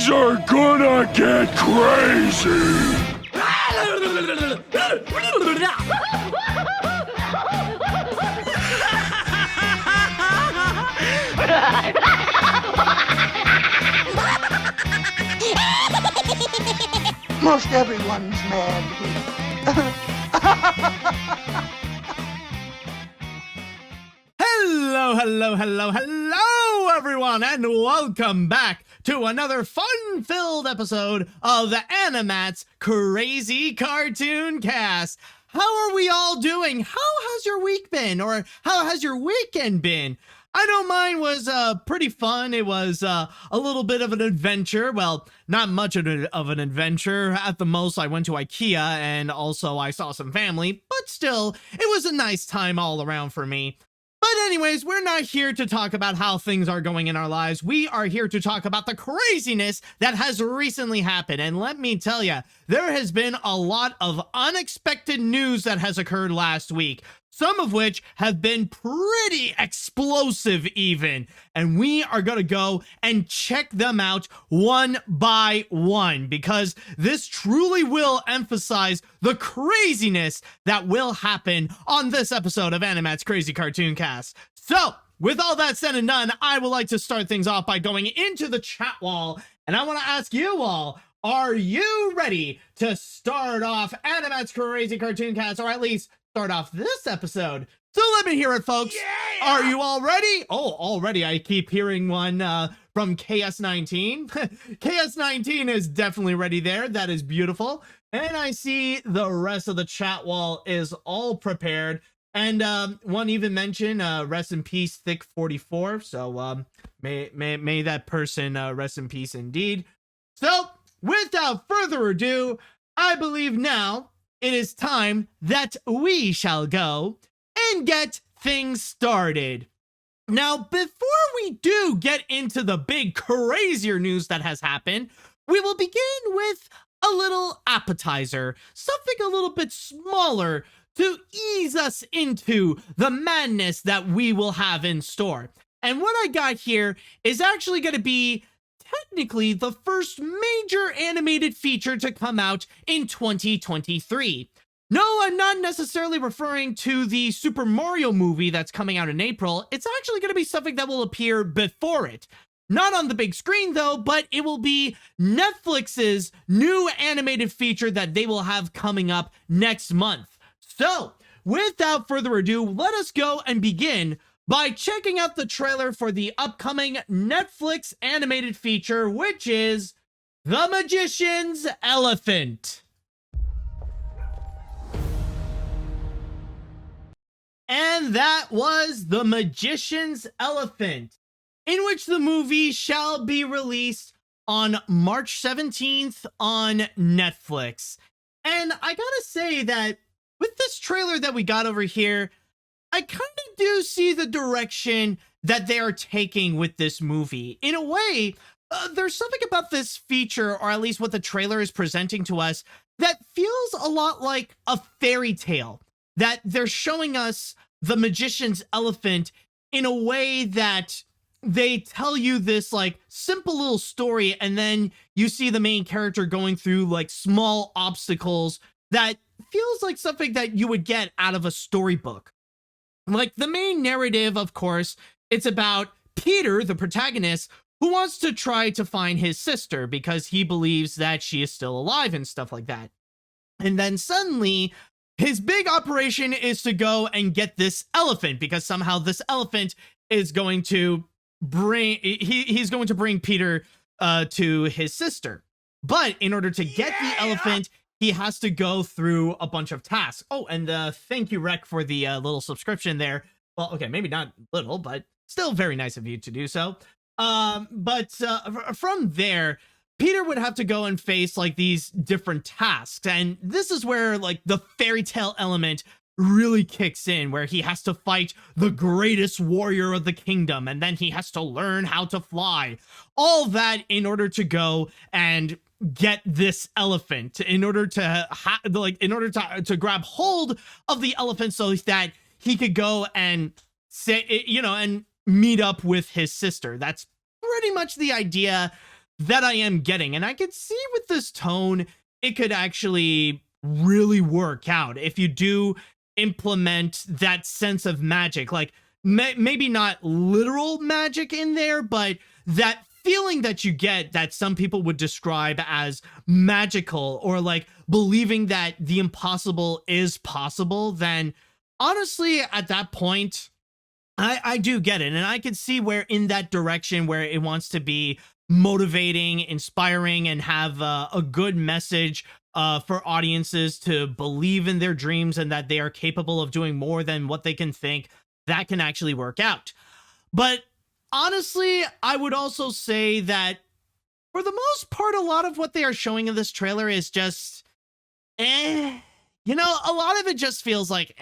Things are gonna get crazy! Most everyone's mad here. Hello, everyone, and welcome back to another fun-filled episode of the AniMat's Crazy Cartoon Cast. How are we all doing? How has your week been? Or how has your weekend been? I know mine was pretty fun. It was a little bit of an adventure. Well, not much of an adventure. At the most, I went to IKEA and also I saw some family, but still, it was a nice time all around for me. But anyways, we're not here to talk about how things are going in our lives. We are here to talk about the craziness that has recently happened. And let me tell you, there has been a lot of unexpected news that has occurred last week. Some of which have been pretty explosive even. And we are going to go and check them out one by one, because this truly will emphasize the craziness that will happen on this episode of AniMat's Crazy Cartoon Cast. So, with all that said and done, I would like to start things off by going into the chat wall. And I want to ask you all, are you ready to start off AniMat's Crazy Cartoon Cast, or at least start off this episode? So let me hear it, folks. Yeah! Are you all ready? Oh, already I keep hearing one from KS19. KS19 is definitely ready there. That is beautiful. And I see the rest of the chat wall is all prepared. And one even mentioned rest in peace, Thick 44. So may that person rest in peace indeed. So without further ado, I believe now it is time that we shall go and get things started. Now, before we do get into the big crazier news that has happened, we will begin with a little appetizer, something a little bit smaller to ease us into the madness that we will have in store. And what I got here is actually going to be technically the first major animated feature to come out in 2023. No, I'm not necessarily referring to the Super Mario movie that's coming out in April. It's actually going to be something that will appear before it. Not on the big screen though, but it will be Netflix's new animated feature that they will have coming up next month. So, without further ado, let us go and begin by checking out the trailer for the upcoming Netflix animated feature, which is The Magician's Elephant. And that was The Magician's Elephant, in which the movie shall be released on March 17th on Netflix. And I gotta say that with this trailer that we got over here, I kind of do see the direction that they are taking with this movie. In a way, there's something about this feature, or at least what the trailer is presenting to us, that feels a lot like a fairy tale. That they're showing us the magician's elephant in a way that they tell you this like simple little story, and then you see the main character going through like small obstacles that feels like something that you would get out of a storybook. Like the main narrative, of course, it's about Peter, the protagonist, who wants to try to find his sister because he believes that she is still alive and stuff like that. And then suddenly his big operation is to go and get this elephant, because somehow this elephant is going to bring he's going to bring Peter to his sister. But in order to get the elephant, he has to go through a bunch of tasks. Oh, and thank you, Rec, for the little subscription there. Well, okay, maybe not little, but still very nice of you to do so. But from there, Peter would have to go and face like these different tasks. And this is where like the fairy tale element really kicks in, where he has to fight the greatest warrior of the kingdom, and then he has to learn how to fly. All that in order to go and get this elephant, in order to to grab hold of the elephant so that he could go and say, and meet up with his sister. That's pretty much the idea that I am getting. And I could see with this tone, it could actually really work out if you do implement that sense of magic. Like maybe not literal magic in there, but that feeling that you get that some people would describe as magical, or like believing that the impossible is possible, then honestly, at that point, I do get it. And I can see where in that direction where it wants to be motivating, inspiring, and have a good message for audiences to believe in their dreams and that they are capable of doing more than what they can think, that can actually work out. But honestly, I would also say that for the most part, a lot of what they are showing in this trailer is just you know, a lot of it just feels like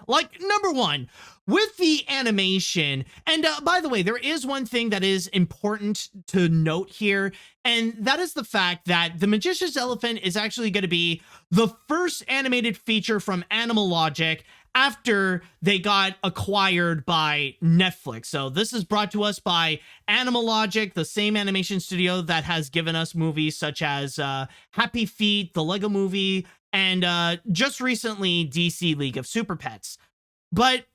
Like, number one, with the animation, and by the way, there is one thing that is important to note here, and that is the fact that The Magician's Elephant is actually going to be the first animated feature from Animalogic after they got acquired by Netflix. So this is brought to us by Animalogic, the same animation studio that has given us movies such as Happy Feet, the Lego Movie, and just recently DC League of Super Pets. But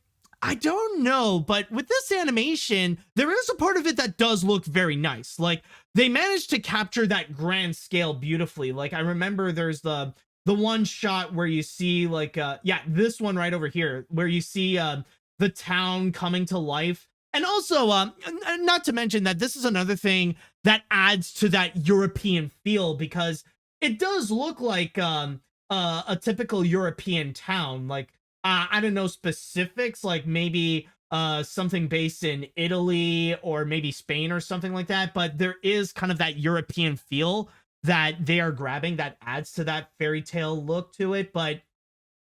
I don't know, but with this animation, there is a part of it that does look very nice. Like, they managed to capture that grand scale beautifully. Like, I remember there's the one shot where you see like yeah, this one right over here, where you see the town coming to life. And also not to mention that this is another thing that adds to that European feel, because it does look like a typical European town. Like, I don't know specifics, like maybe something based in Italy or maybe Spain or something like that, but there is kind of that European feel that they are grabbing that adds to that fairy tale look to it. But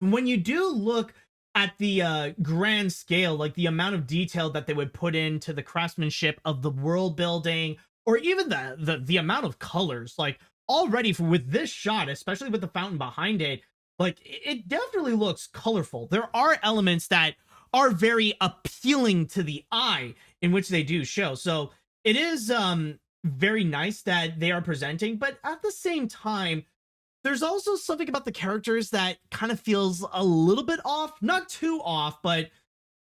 when you do look at the grand scale, like the amount of detail that they would put into the craftsmanship of the world building, or even the amount of colors, like already with this shot, especially with the fountain behind it, like it definitely looks colorful. There are elements that are very appealing to the eye in which they do show. So it is very nice that they are presenting, but at the same time, there's also something about the characters that kind of feels a little bit off. Not too off, but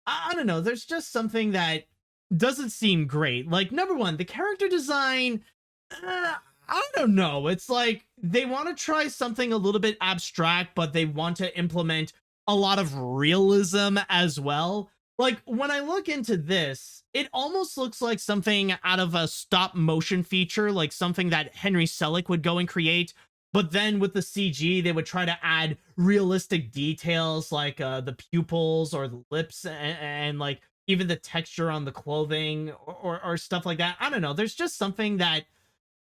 I don't know. There's just something that doesn't seem great. Like, number one, the character design, I don't know. It's like they want to try something a little bit abstract, but they want to implement a lot of realism as well. Like, when I look into this, it almost looks like something out of a stop motion feature, like something that Henry Selick would go and create. But then with the CG, they would try to add realistic details like the pupils or the lips and like even the texture on the clothing or stuff like that. I don't know. There's just something that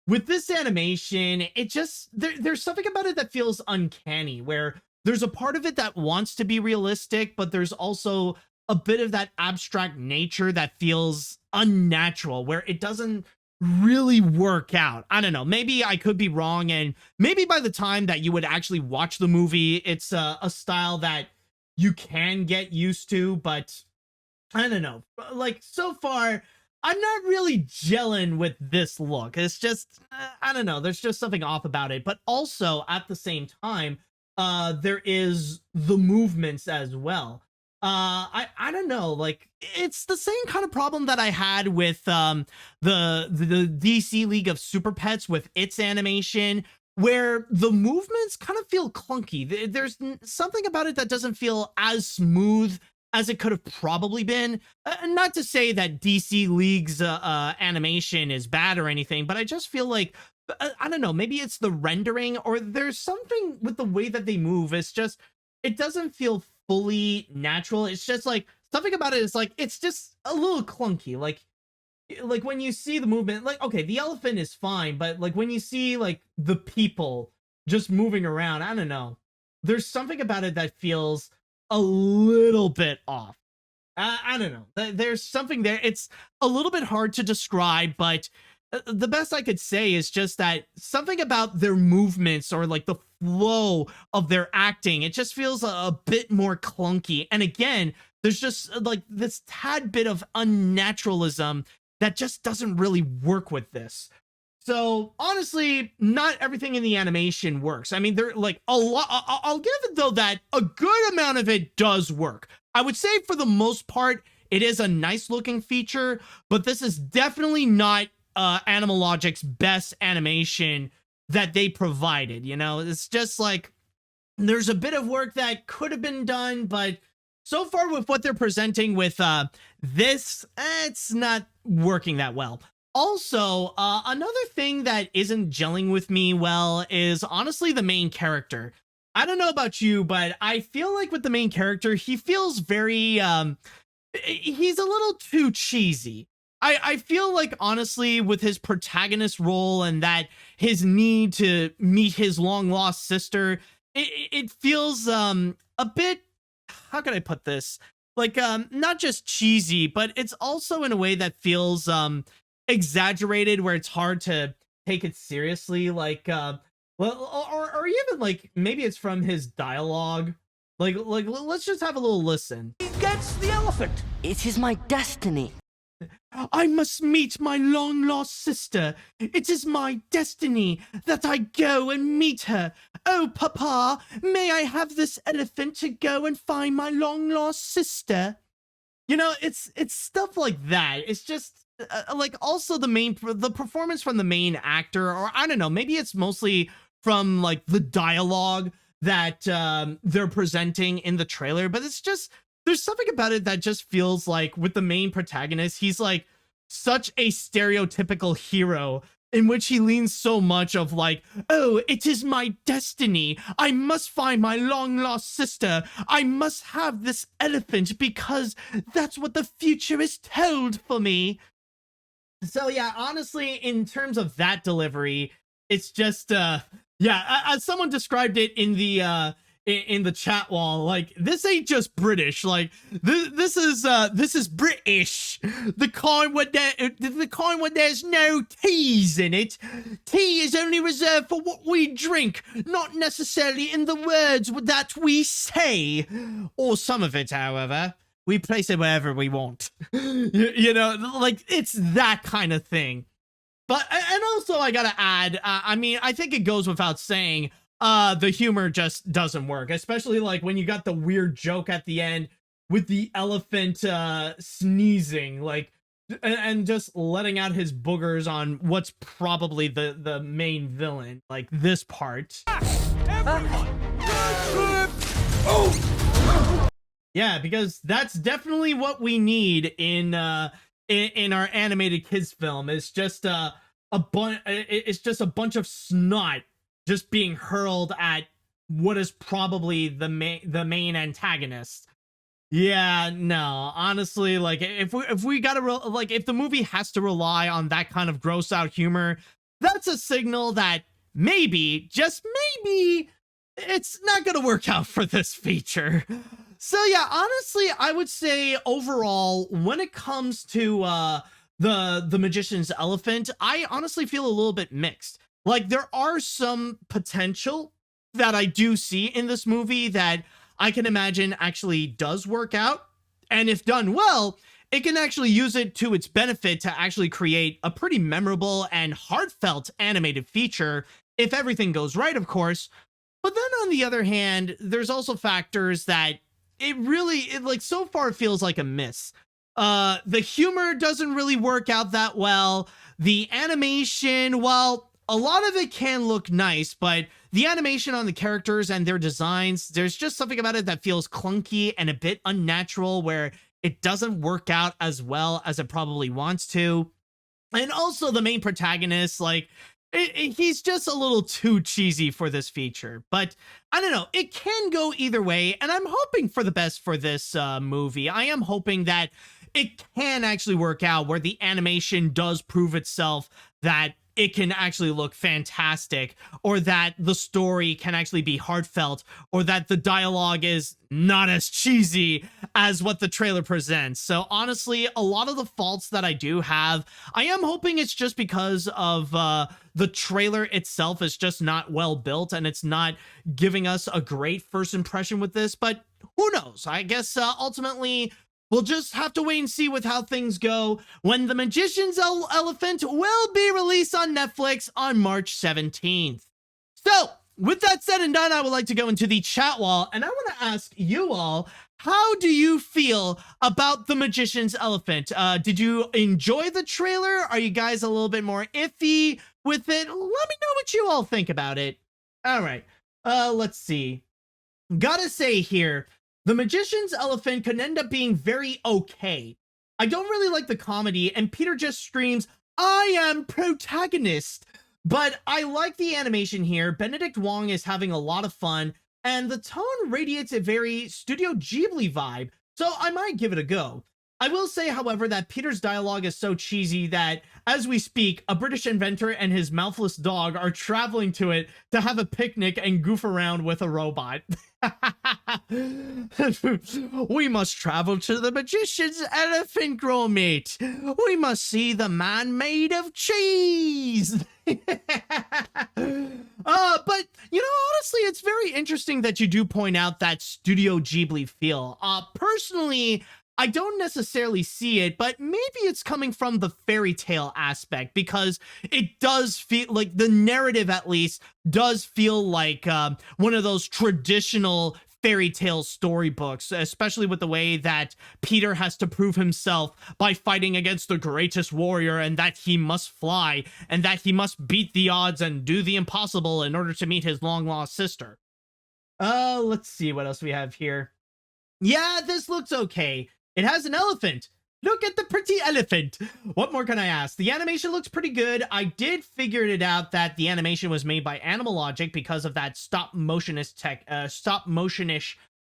with this animation, it just there's something about it that feels uncanny, where there's a part of it that wants to be realistic, but there's also a bit of that abstract nature that feels unnatural, where it doesn't really work out. I don't know. Maybe I could be wrong, and maybe by the time that you would actually watch the movie, it's a style that you can get used to, but I don't know. Like, so far, I'm not really gelling with this look. It's just, I don't know. There's just something off about it. But also, at the same time, there is the movements as well. I don't know, like it's the same kind of problem that I had with the DC League of Super Pets with its animation, where the movements kind of feel clunky. There's something about it that doesn't feel as smooth as it could have probably been. Not to say that DC League's animation is bad or anything, but I just feel like I don't know, maybe it's the rendering, or there's something with the way that they move. It's just, it doesn't feel fully natural. It's just like something about it is like it's just a little clunky. Like when you see the movement, like, okay, the elephant is fine, but like when you see like the people just moving around, I don't know, there's something about it that feels a little bit off. I don't know, there's something there. It's a little bit hard to describe, but the best I could say is just that something about their movements or like the flow of their acting, it just feels a bit more clunky. And again, there's just like this tad bit of unnaturalism that just doesn't really work with this. So honestly, not everything in the animation works. I mean, they're like a lot. I'll give it though that a good amount of it does work. I would say for the most part, it is a nice looking feature, but this is definitely not Animal Logic's best animation that they provided. You know, it's just like there's a bit of work that could have been done, but so far with what they're presenting with this, it's not working that well. Also, another thing that isn't gelling with me well is honestly the main character. I don't know about you, but I feel like with the main character, he feels very, he's a little too cheesy. I feel like honestly with his protagonist role and that his need to meet his long lost sister, it feels a bit, how can I put this? Like not just cheesy, but it's also in a way that feels exaggerated where it's hard to take it seriously, like well, or even like maybe it's from his dialogue. Like let's just have a little listen. He gets the elephant. It is my destiny. I must meet my long lost sister. It is my destiny that I go and meet her. Oh, Papa, may I have this elephant to go and find my long lost sister? You know, it's stuff like that. It's just like also the performance from the main actor, or I don't know, maybe it's mostly from like the dialogue that they're presenting in the trailer, but it's just there's something about it that just feels like with the main protagonist, he's like such a stereotypical hero in which he leans so much of like, oh, it is my destiny. I must find my long lost sister. I must have this elephant because that's what the future is told for me. So yeah, honestly, in terms of that delivery, it's just yeah, as someone described it in the chat wall, like this ain't just British, like this is British, the kind where there's no teas in it. Tea is only reserved for what we drink, not necessarily in the words that we say, or some of it, however. We place it wherever we want. you know, like it's that kind of thing. But, and also I gotta add, I mean, I think it goes without saying, the humor just doesn't work, especially like when you got the weird joke at the end with the elephant sneezing, like, and just letting out his boogers on what's probably the main villain, like this part. Yeah, because that's definitely what we need in our animated kids film. It's just it's just a bunch of snot just being hurled at what is probably the main antagonist. Yeah, no, honestly, like if we gotta like if the movie has to rely on that kind of gross out humor, that's a signal that maybe, just maybe, it's not gonna work out for this feature. So yeah, honestly, I would say overall, when it comes to the magician's elephant, I honestly feel a little bit mixed. Like there are some potential that I do see in this movie that I can imagine actually does work out, and if done well, it can actually use it to its benefit to actually create a pretty memorable and heartfelt animated feature if everything goes right, of course. But then on the other hand, there's also factors that it like so far feels like a miss. The humor doesn't really work out that well. The animation, well, a lot of it can look nice, but the animation on the characters and their designs, there's just something about it that feels clunky and a bit unnatural, where it doesn't work out as well as it probably wants to. And also the main protagonist, like, he's just a little too cheesy for this feature. But I don't know, it can go either way, and I'm hoping for the best for this movie. I am hoping that it can actually work out where the animation does prove itself that it can actually look fantastic, or that the story can actually be heartfelt, or that the dialogue is not as cheesy as what the trailer presents. So honestly, a lot of the faults that I do have, I am hoping it's just because of the trailer itself is just not well built, and it's not giving us a great first impression with this. But who knows? I guess ultimately we'll just have to wait and see with how things go when The Magician's Elephant will be released on Netflix on March 17th. So, with that said and done, I would like to go into the chat wall, and I want to ask you all, how do you feel about The Magician's Elephant? Did you enjoy the trailer? Are you guys a little bit more iffy with it? Let me know what you all think about it. All right, let's see. Gotta say here, The Magician's Elephant could end up being very okay. I don't really like the comedy, and Peter just screams, "I am protagonist!" But I like the animation here. Benedict Wong is having a lot of fun, and the tone radiates a very Studio Ghibli vibe, so I might give it a go. I will say, however, that Peter's dialogue is so cheesy that, as we speak, a British inventor and his mouthless dog are traveling to it to have a picnic and goof around with a robot. We must travel to the magician's elephant grow meet. We must see the man made of cheese. But, you know, honestly, it's very interesting that you do point out that Studio Ghibli feel. Personally, I don't necessarily see it, but maybe it's coming from the fairy tale aspect, because it does feel like the narrative, at least, does feel like one of those traditional fairy tale storybooks, especially with the way that Peter has to prove himself by fighting against the greatest warrior, and that he must fly, and that he must beat the odds and do the impossible in order to meet his long-lost sister. Let's see what else we have here. Yeah, this looks okay. It has an elephant. Look at the pretty elephant. What more can I ask? The animation looks pretty good. I did figure it out that the animation was made by Animalogic because of that stop-motionish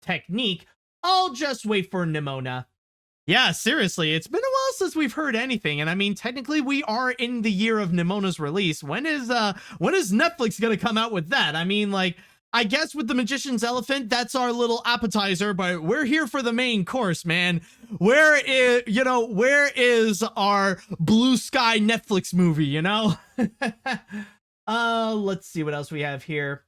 technique. I'll just wait for Nimona. Yeah, seriously, it's been a while since we've heard anything, and I mean, technically, we are in the year of Nimona's release. When is Netflix gonna come out with that? I mean, like, I guess with The Magician's Elephant, that's our little appetizer, but we're here for the main course, man. Where is our blue sky Netflix movie, you know? Let's see what else we have here.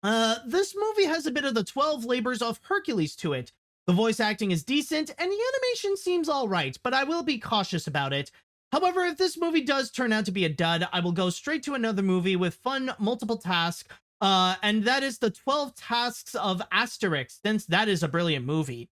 This movie has a bit of the 12 labors of Hercules to it. The voice acting is decent, and the animation seems alright, but I will be cautious about it. However, if this movie does turn out to be a dud, I will go straight to another movie with fun multiple tasks, and that is the 12 Tasks of Asterix, since that is a brilliant movie.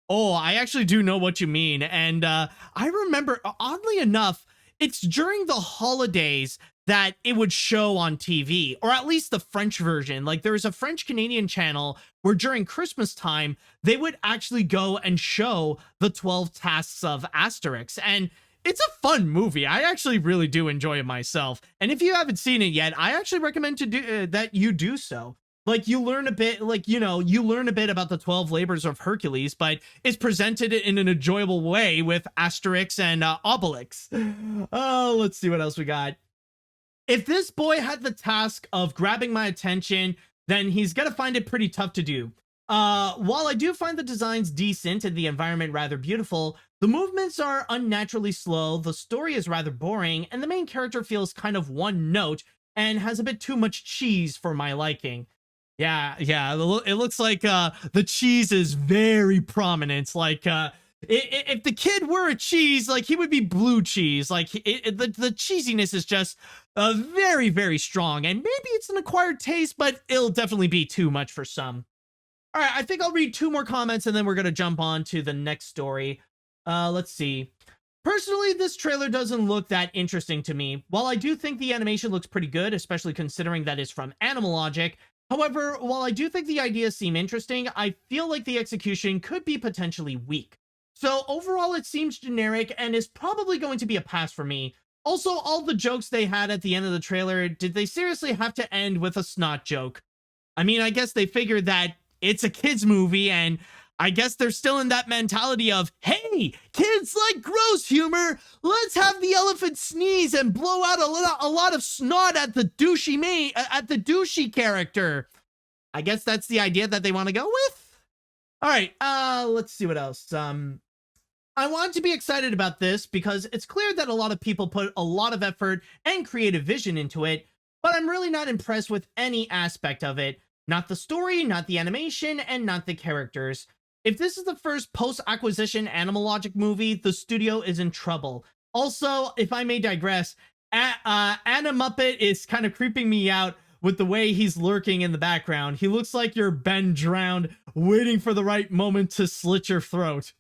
Oh, I actually do know what you mean, and I remember, oddly enough, it's during the holidays that it would show on TV, or at least the French version. Like, there's a French-Canadian channel where during Christmas time, they would actually go and show the 12 Tasks of Asterix, and it's a fun movie. I actually really do enjoy it myself. And if you haven't seen it yet, I actually recommend that you do so. Like, you learn a bit, like, you know, you learn a bit about the 12 labors of Hercules, but it's presented in an enjoyable way with Asterix and Obelix. Oh, let's see what else we got. If this boy had the task of grabbing my attention, then he's gonna find it pretty tough to do. While I do find the designs decent and the environment rather beautiful, the movements are unnaturally slow, the story is rather boring, and the main character feels kind of one note and has a bit too much cheese for my liking. Yeah, it looks like the cheese is very prominent. Like, if the kid were a cheese, like, he would be blue cheese. Like, the cheesiness is just very, very strong, and maybe it's an acquired taste, but it'll definitely be too much for some. All right, I think I'll read 2 more comments, and then we're going to jump on to the next story. Let's see. Personally, this trailer doesn't look that interesting to me. While I do think the animation looks pretty good, especially considering that it's from Animalogic, however, while I do think the ideas seem interesting, I feel like the execution could be potentially weak. So overall, it seems generic and is probably going to be a pass for me. Also, all the jokes they had at the end of the trailer, did they seriously have to end with a snot joke? I mean, I guess they figured that it's a kid's movie, and I guess they're still in that mentality of, hey, kids like gross humor. Let's have the elephant sneeze and blow out a lot of snot at the douchey character. I guess that's the idea that they want to go with. All right, let's see what else. I want to be excited about this because it's clear that a lot of people put a lot of effort and creative vision into it, but I'm really not impressed with any aspect of it. Not the story, not the animation, and not the characters. If this is the first post-acquisition Animal Logic movie, the studio is in trouble. Also, if I may digress, AniMuppet is kind of creeping me out with the way he's lurking in the background. He looks like you're Ben Drowned, waiting for the right moment to slit your throat.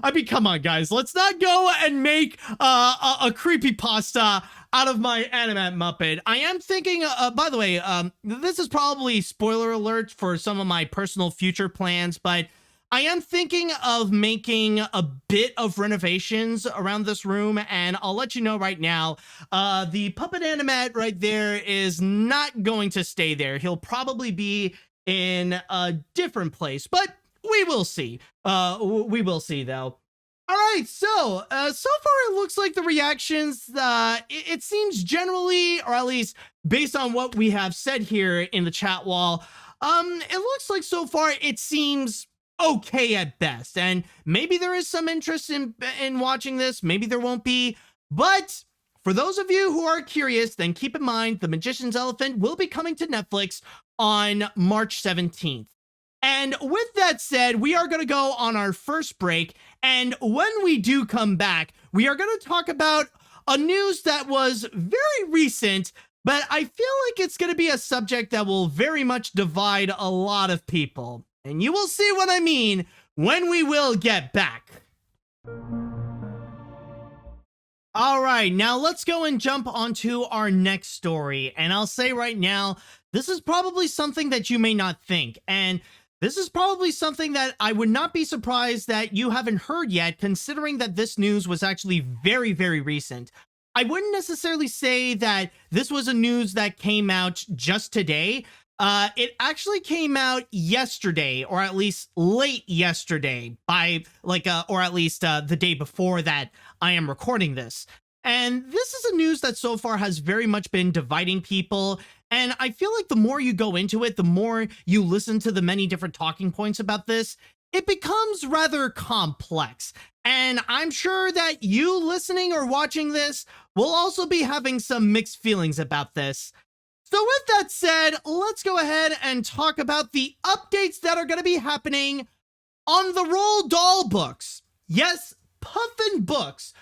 I mean, come on, guys. Let's not go and make a creepypasta out of my Animat Muppet. I am thinking, by the way, this is probably spoiler alert for some of my personal future plans, but I am thinking of making a bit of renovations around this room, and I'll let you know right now, the puppet Animat right there is not going to stay there. He'll probably be in a different place, but we will see. We will see, though. All right, so far it looks like the reactions, it seems generally, or at least based on what we have said here in the chat wall, it looks like so far it seems okay at best, and maybe there is some interest in watching this, maybe there won't be, but for those of you who are curious, then keep in mind The Magician's Elephant will be coming to Netflix on March 17th. And with that said, we are going to go on our first break, and when we do come back, we are going to talk about a news that was very recent, but I feel like it's going to be a subject that will very much divide a lot of people. And you will see what I mean when we will get back. All right, now let's go and jump onto our next story. And I'll say right now, this is probably something that you may not think. And this is probably something that I would not be surprised that you haven't heard yet, considering that this news was actually very, very recent. I wouldn't necessarily say that this was a news that came out just today. It actually came out yesterday, or at least late yesterday, by or at least the day before that I am recording this. And this is a news that so far has very much been dividing people. And I feel like the more you go into it, the more you listen to the many different talking points about this, it becomes rather complex. And I'm sure that you listening or watching this will also be having some mixed feelings about this. So with that said, let's go ahead and talk about the updates that are going to be happening on the Roald Dahl books. Yes, Puffin Books,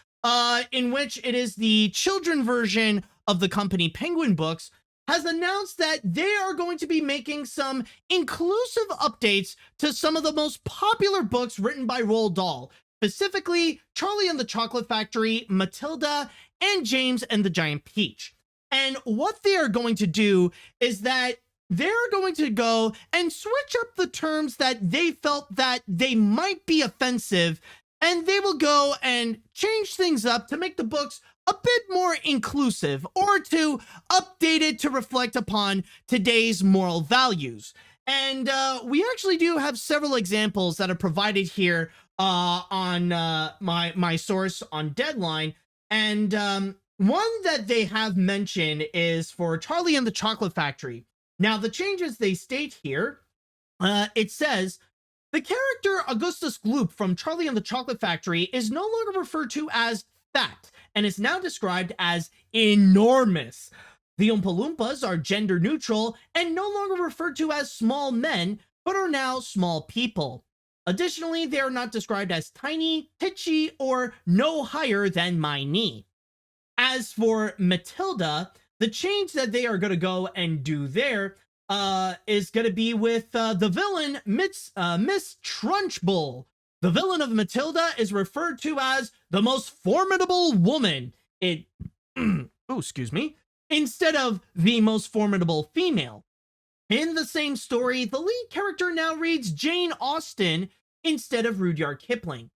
in which it is the children version of the company Penguin Books, has announced that they are going to be making some inclusive updates to some of the most popular books written by Roald Dahl, specifically Charlie and the Chocolate Factory, Matilda, and James and the Giant Peach. And what they are going to do is that they're going to go and switch up the terms that they felt that they might be offensive, and they will go and change things up to make the books a bit more inclusive, or to update it to reflect upon today's moral values. And we actually do have several examples that are provided here on my source on Deadline. And one that they have mentioned is for Charlie and the Chocolate Factory. Now, the changes they state here, it says, the character Augustus Gloop from Charlie and the Chocolate Factory is no longer referred to as fat, and is now described as enormous. The Oompa Loompas are gender neutral and no longer referred to as small men, but are now small people. Additionally, they are not described as tiny, titchy, or no higher than my knee. As for Matilda, the change that they are going to go and do there is going to be with the villain, Miss Trunchbull. The villain of Matilda is referred to as the most formidable woman. Excuse me, instead of the most formidable female. In the same story, the lead character now reads Jane Austen instead of Rudyard Kipling.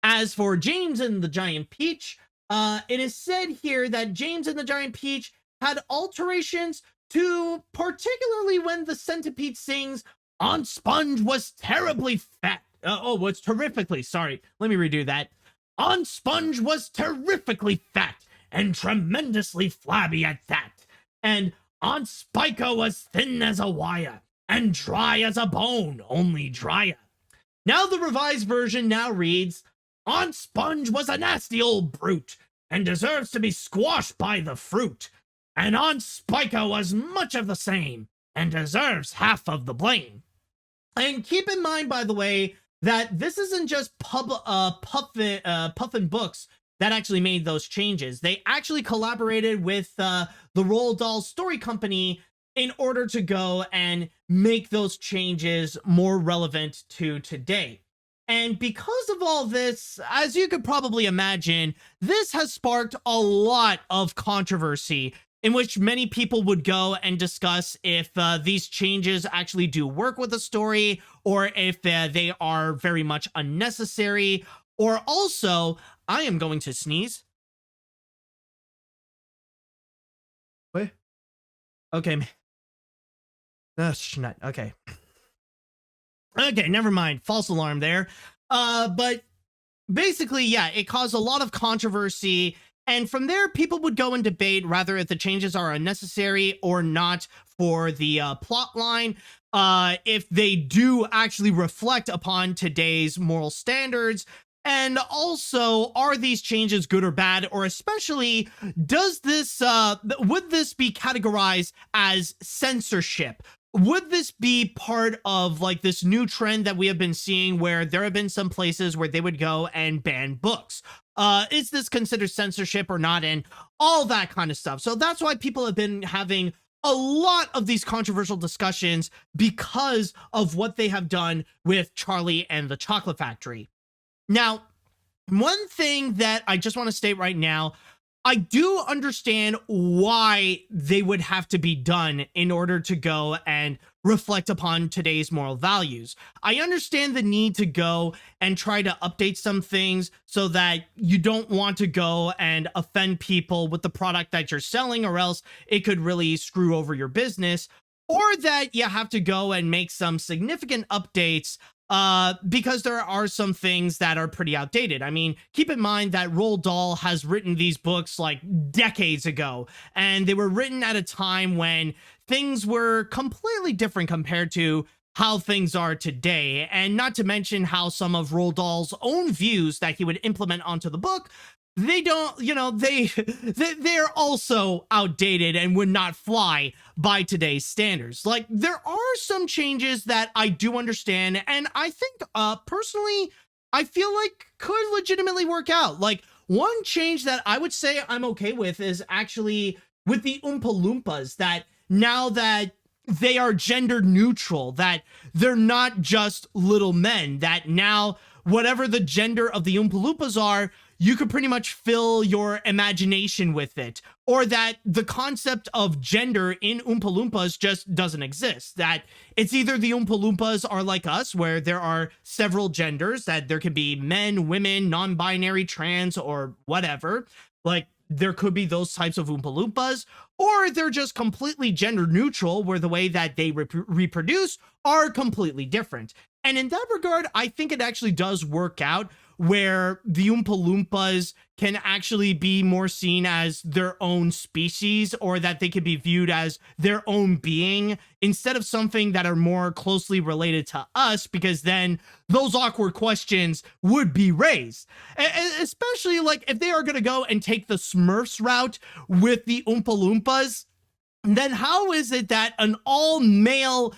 As for James and the Giant Peach, it is said here that James and the Giant Peach had alterations to particularly when the centipede sings, "On Sponge was terribly fat." Was terrifically, sorry, let me redo that. "On Sponge was terrifically fat and tremendously flabby at that. And Aunt Spica was thin as a wire and dry as a bone, only drier." Now the revised version now reads, "Aunt Sponge was a nasty old brute and deserves to be squashed by the fruit. And Aunt Spica was much of the same and deserves half of the blame." And keep in mind, by the way, that this isn't just Puffin Books that actually made those changes. They actually collaborated with the Roald Dahl story company in order to go and make those changes more relevant to today. And because of all this, as you could probably imagine, this has sparked a lot of controversy in which many people would go and discuss if these changes actually do work with the story, or if they are very much unnecessary, or also, I am going to sneeze. Wait. Okay. Schnut. Okay. Okay, never mind. False alarm there. But basically, yeah, it caused a lot of controversy. And from there, people would go and debate whether if the changes are unnecessary or not for the plot line, if they do actually reflect upon today's moral standards, and also, are these changes good or bad, or especially, does this would this be categorized as censorship? Would this be part of like this new trend that we have been seeing where there have been some places where they would go and ban books? Is this considered censorship or not? And all that kind of stuff. So that's why people have been having a lot of these controversial discussions because of what they have done with Charlie and the Chocolate Factory. Now, one thing that I just want to state right now, I do understand why they would have to be done in order to go and reflect upon today's moral values. I understand the need to go and try to update some things so that you don't want to go and offend people with the product that you're selling, or else it could really screw over your business, or that you have to go and make some significant updates because there are some things that are pretty outdated. I mean, keep in mind that Roald Dahl has written these books like decades ago, and they were written at a time when things were completely different compared to how things are today. And not to mention how some of Roald Dahl's own views that he would implement onto the book, they don't, you know, they're also outdated and would not fly by today's standards. Like, there are some changes that I do understand, and I think personally I feel like could legitimately work out. Like, one change that I would say I'm okay with is actually with the Oompa Loompas, that now that they are gender neutral, that they're not just little men, that now whatever the gender of the Oompa Loompas are, you could pretty much fill your imagination with it, or that the concept of gender in Oompa Loompas just doesn't exist, that it's either the Oompa Loompas are like us, where there are several genders, that there could be men, women, non-binary, trans, or whatever, like there could be those types of Oompa Loompas, or they're just completely gender neutral, where the way that they reproduce are completely different. And in that regard, I think it actually does work out, where the Oompa Loompas can actually be more seen as their own species, or that they could be viewed as their own being instead of something that are more closely related to us, because then those awkward questions would be raised. Especially like if they are going to go and take the Smurfs route with the Oompa Loompas, then how is it that an all-male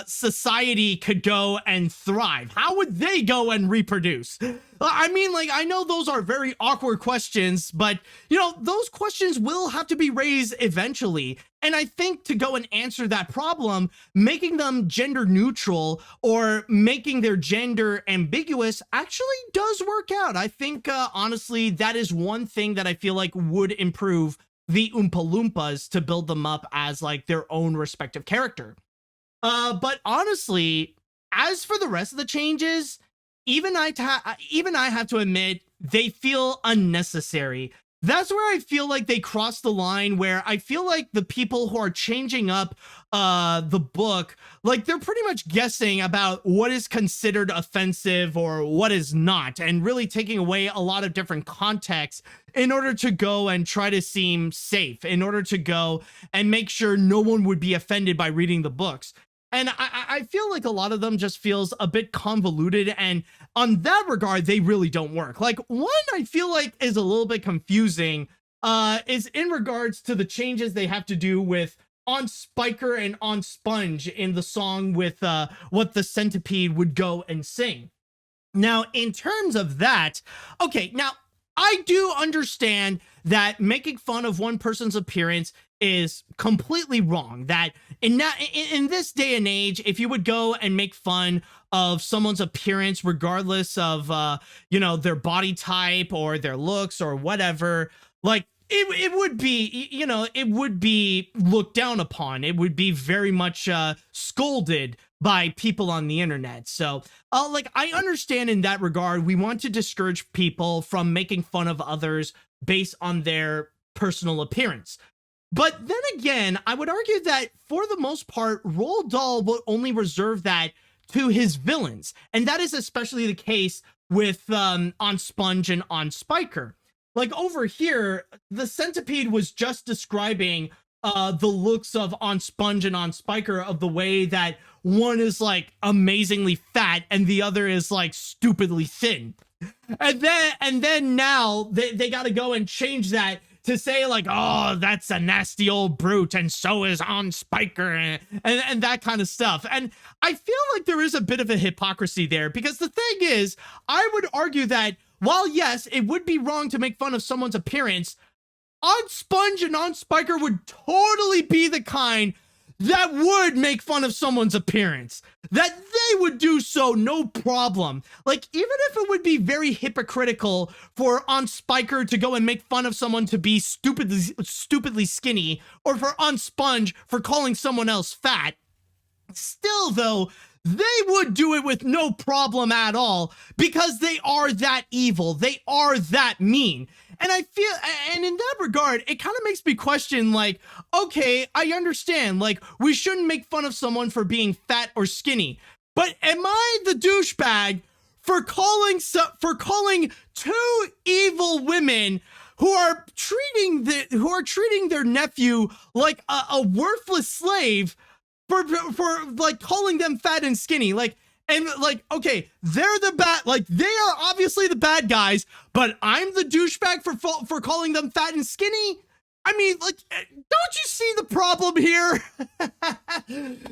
society could go and thrive? How would they go and reproduce? I mean, like, I know those are very awkward questions, but, you know, those questions will have to be raised eventually. And I think to go and answer that problem, making them gender neutral or making their gender ambiguous actually does work out. I think, honestly, that is one thing that I feel like would improve the Oompa Loompas to build them up as like their own respective character. But honestly, as for the rest of the changes, even I have to admit, they feel unnecessary. That's where I feel like they cross the line, where I feel like the people who are changing up the book, like they're pretty much guessing about what is considered offensive or what is not, and really taking away a lot of different contexts in order to go and try to seem safe, in order to go and make sure no one would be offended by reading the books. And I feel like a lot of them just feels a bit convoluted, and on that regard, they really don't work. Like, one I feel like is a little bit confusing is in regards to the changes they have to do with on Spiker and on Sponge in the song with what the centipede would go and sing. Now, in terms of that, okay, now I do understand that making fun of one person's appearance is completely wrong. That in this day and age, if you would go and make fun of someone's appearance, regardless of their body type or their looks or whatever, like it would be, it would be looked down upon. It would be very much scolded by people on the internet. So I understand in that regard, we want to discourage people from making fun of others based on their personal appearance. But then again, I would argue that for the most part, Roald Dahl will only reserve that to his villains. And that is especially the case with On Sponge and On Spiker. Like over here, the centipede was just describing the looks of On Sponge and On Spiker, of the way that one is like amazingly fat and the other is like stupidly thin. And then now they got to go and change that to say like, oh, that's a nasty old brute, and so is On Spiker, and that kind of stuff. And I feel like there is a bit of a hypocrisy there, because the thing is, I would argue that while yes, it would be wrong to make fun of someone's appearance, On Sponge and On Spiker would totally be the kind that would make fun of someone's appearance. That they would do so no problem. Like, even if it would be very hypocritical for On Spiker to go and make fun of someone to be stupidly skinny, or for On Sponge for calling someone else fat, still though, they would do it with no problem at all, because they are that evil. They are that mean. And I feel, and in that regard, it kind of makes me question, like, okay, I understand, like, we shouldn't make fun of someone for being fat or skinny, but am I the douchebag for calling two evil women who are treating their nephew like a worthless slave for like calling them fat and skinny? Like, and like, okay, they're the bad, like, they are obviously the bad guys, but I'm the douchebag for calling them fat and skinny? I mean, like, don't you see the problem here?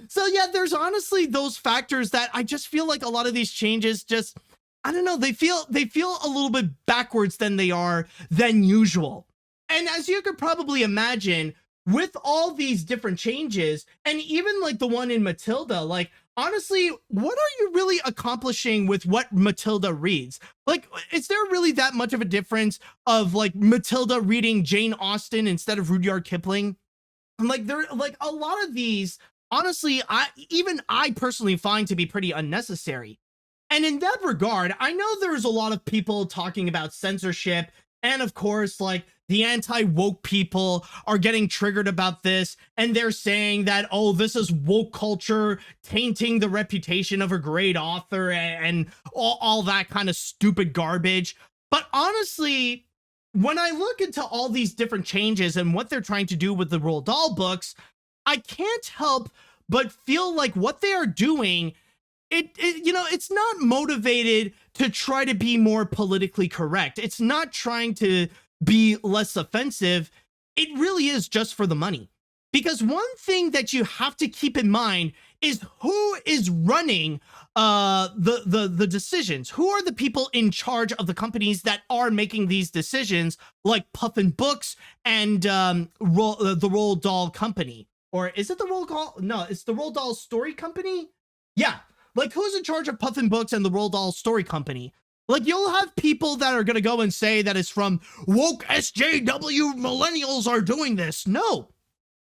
So yeah, there's honestly those factors that I just feel like a lot of these changes just, I don't know, they feel a little bit backwards than usual. And as you could probably imagine, with all these different changes, and even like the one in Matilda, like, honestly, what are you really accomplishing with what Matilda reads? Like, is there really that much of a difference of like Matilda reading Jane Austen instead of Rudyard Kipling? Like, there, like, a lot of these, honestly, I personally find to be pretty unnecessary. And in that regard, I know there's a lot of people talking about censorship, and of course, like, the anti-woke people are getting triggered about this, and they're saying that, oh, this is woke culture tainting the reputation of a great author, and all that kind of stupid garbage. But honestly, when I look into all these different changes and what they're trying to do with the Roald Dahl books, I can't help but feel like what they are doing, it's not motivated to try to be more politically correct. It's not trying to be less offensive. It really is just for the money. Because one thing that you have to keep in mind is who is running the decisions. Who are the people in charge of the companies that are making these decisions, like Puffin Books and the Roald Dahl Company? Or is it the Roald Dahl? No, it's the Roald Dahl Story Company? Yeah. Like, who's in charge of Puffin Books and the Roald Dahl Story Company? Like, you'll have people that are going to go and say that it's from woke SJW millennials are doing this. No.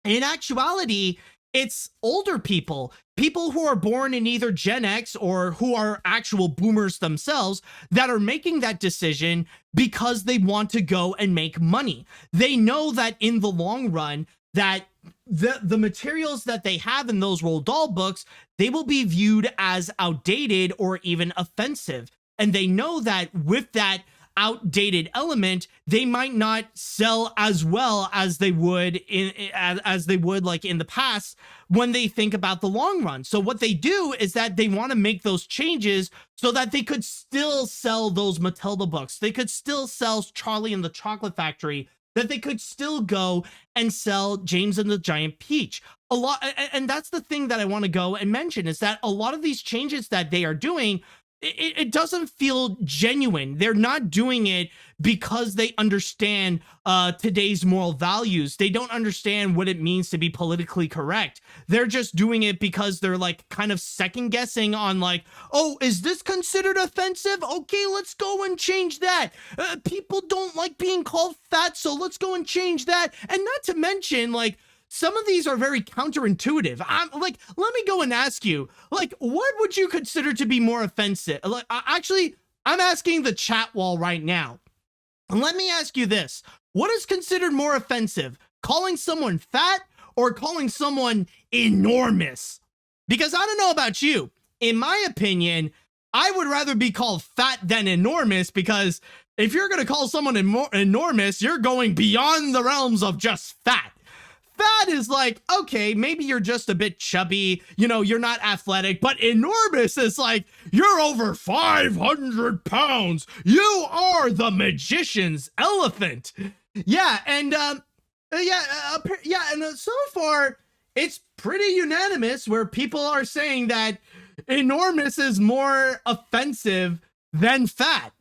In actuality, it's older people who are born in either Gen X or who are actual boomers themselves that are making that decision because they want to go and make money. They know that in the long run, that the materials that they have in those Roald Dahl books, they will be viewed as outdated or even offensive. And they know that with that outdated element, they might not sell as well as they would like in the past when they think about the long run. So what they do is that they want to make those changes so that they could still sell those Matilda books. They could still sell Charlie and the Chocolate Factory, that they could still go and sell James and the Giant Peach. A lot, and that's the thing that I want to go and mention, is that a lot of these changes that they are doing it doesn't feel genuine. They're not doing it because they understand today's moral values. They don't understand what it means to be politically correct. They're just doing it because they're like kind of second guessing on like, oh, is this considered offensive? Okay, let's go and change that. People don't like being called fat, so let's go and change that. And not to mention, like, some of these are very counterintuitive. I'm like, let me go and ask you, like, what would you consider to be more offensive? Like, actually, I'm asking the chat wall right now. And let me ask you this. What is considered more offensive? Calling someone fat or calling someone enormous? Because I don't know about you. In my opinion, I would rather be called fat than enormous, because if you're going to call someone enormous, you're going beyond the realms of just fat. Fat is like, okay, maybe you're just a bit chubby, you know, you're not athletic, but enormous is like, you're over 500 pounds. You are the magician's elephant. Yeah, and so far, it's pretty unanimous where people are saying that enormous is more offensive than fat.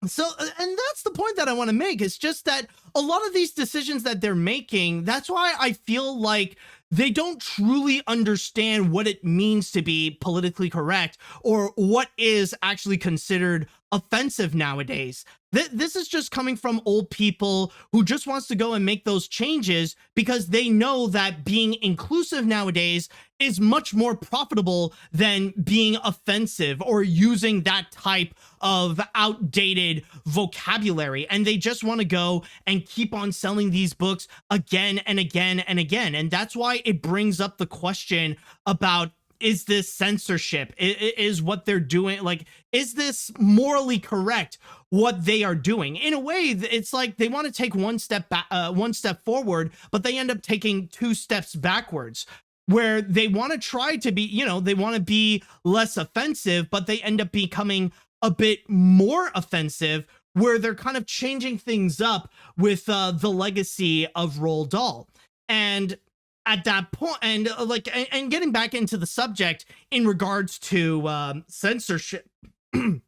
So, and that's the point that I want to make. It's just that a lot of these decisions that they're making, that's why I feel like they don't truly understand what it means to be politically correct or what is actually considered offensive nowadays. This is just coming from old people who just wants to go and make those changes because they know that being inclusive nowadays is much more profitable than being offensive or using that type of outdated vocabulary. And they just want to go and keep on selling these books again and again and again. And that's why it brings up the question about, is this censorship? Is what they're doing, like, is this morally correct, what they are doing? In a way, it's like they want to take one step back, one step forward, but they end up taking 2 steps backwards, where they want to try to be, you know, they want to be less offensive, but they end up becoming a bit more offensive, where they're kind of changing things up with the legacy of Roald Dahl. And at that point, and getting back into the subject in regards to censorship, in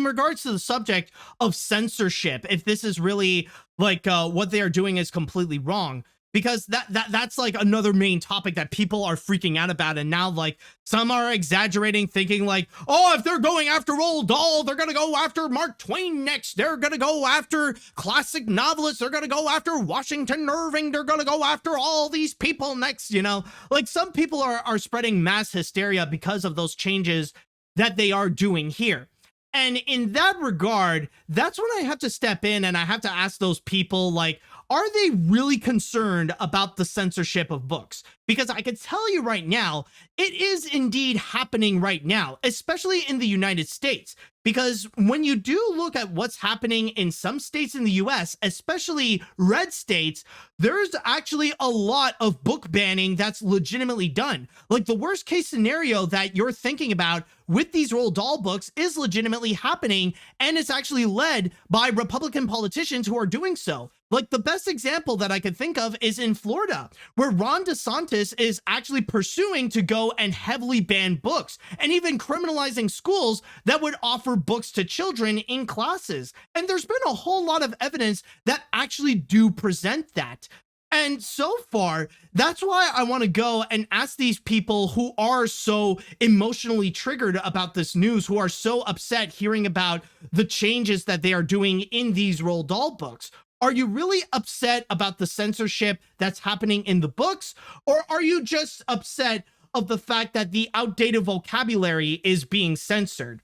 regards to the subject of censorship, if this is really like what they are doing is completely wrong, because that's like another main topic that people are freaking out about. And now, like, some are exaggerating, thinking like, oh, if they're going after Roald Dahl, they're gonna go after Mark Twain next. They're gonna go after classic novelists. They're gonna go after Washington Irving. They're gonna go after all these people next, you know? Like, some people are spreading mass hysteria because of those changes that they are doing here. And in that regard, that's when I have to step in and I have to ask those people, like, are they really concerned about the censorship of books? Because I can tell you right now, it is indeed happening right now, especially in the United States. Because when you do look at what's happening in some states in the US, especially red states, there's actually a lot of book banning that's legitimately done. Like, the worst case scenario that you're thinking about with these Roald Dahl books is legitimately happening, and it's actually led by Republican politicians who are doing so. Like, the best example that I could think of is in Florida, where Ron DeSantis is actually pursuing to go and heavily ban books and even criminalizing schools that would offer books to children in classes. And there's been a whole lot of evidence that actually do present that. And so far, that's why I want to go and ask these people who are so emotionally triggered about this news, who are so upset hearing about the changes that they are doing in these Roald Dahl books. Are you really upset about the censorship that's happening in the books? Or are you just upset of the fact that the outdated vocabulary is being censored?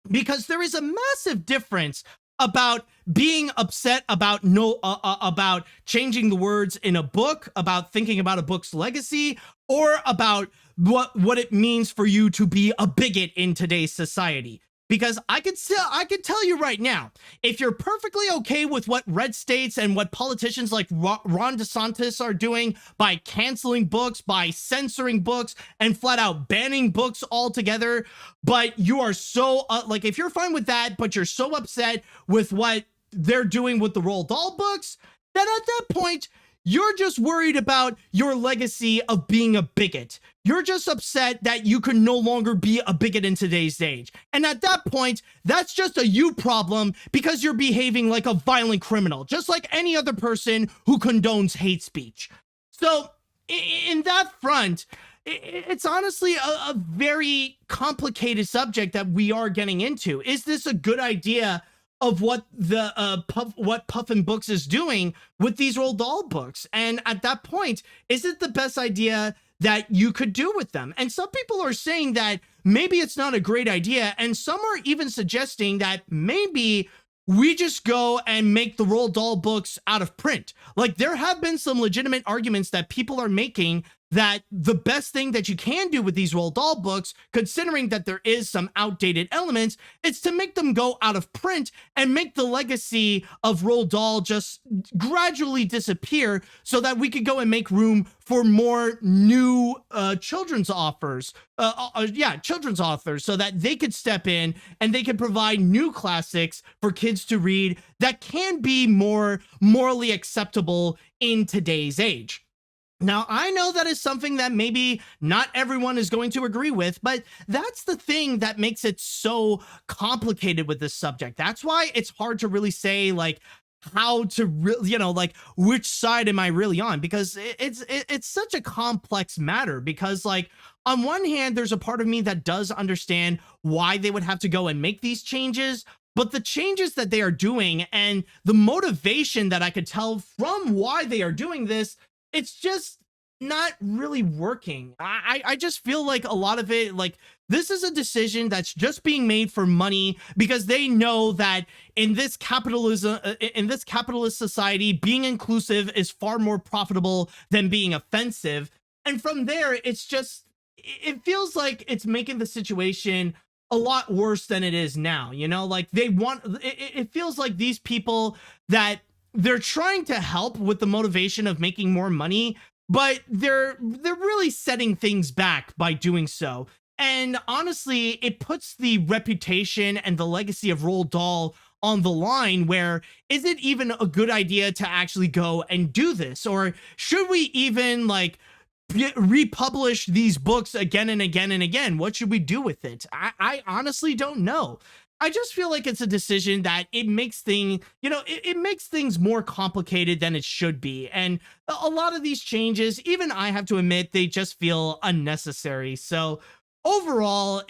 Because there is a massive difference about being upset about about changing the words in a book, about thinking about a book's legacy, or about what it means for you to be a bigot in today's society. Because I could tell you right now, if you're perfectly okay with what red states and what politicians like Ron DeSantis are doing by canceling books, by censoring books, and flat out banning books altogether, but you are so, like, if you're fine with that, but you're so upset with what they're doing with the Roald Dahl books, then at that point, You're just worried about your legacy of being a bigot. You're just upset that you can no longer be a bigot in today's age. And at that point, that's just a you problem because you're behaving like a violent criminal, just like any other person who condones hate speech. So in that front, it's honestly a very complicated subject that we are getting into. Is this a good idea of what the Puffin Books is doing with these Roald Dahl books? And at that point, is it the best idea that you could do with them? And some people are saying that maybe it's not a great idea, and some are even suggesting that maybe we just go and make the Roald Dahl books out of print. Like, there have been some legitimate arguments that people are making that the best thing that you can do with these Roald Dahl books, considering that there is some outdated elements, is to make them go out of print and make the legacy of Roald Dahl just gradually disappear so that we could go and make room for more new children's authors, children's authors, so that they could step in and they could provide new classics for kids to read that can be more morally acceptable in today's age. Now, I know that is something that maybe not everyone is going to agree with, but that's the thing that makes it so complicated with this subject. That's why it's hard to really say, like, how to really, like, which side am I really on? Because it's such a complex matter. Because, like, on one hand, there's a part of me that does understand why they would have to go and make these changes, but the changes that they are doing and the motivation that I could tell from why they are doing this, it's just not really working. I just feel like a lot of it, like, this is a decision that's just being made for money because they know that in this capitalist society, being inclusive is far more profitable than being offensive. And from there, it feels like it's making the situation a lot worse than it is now. Like, it feels like these people that they're trying to help with the motivation of making more money, but they're really setting things back by doing so. And honestly, it puts the reputation and the legacy of Roald Dahl on the line, where is it even a good idea to actually go and do this? Or should we even, like, republish these books again and again and again? What should we do with it? I honestly don't know. I just feel like it's a decision that it makes it makes things more complicated than it should be. And a lot of these changes, even I have to admit, they just feel unnecessary. So overall,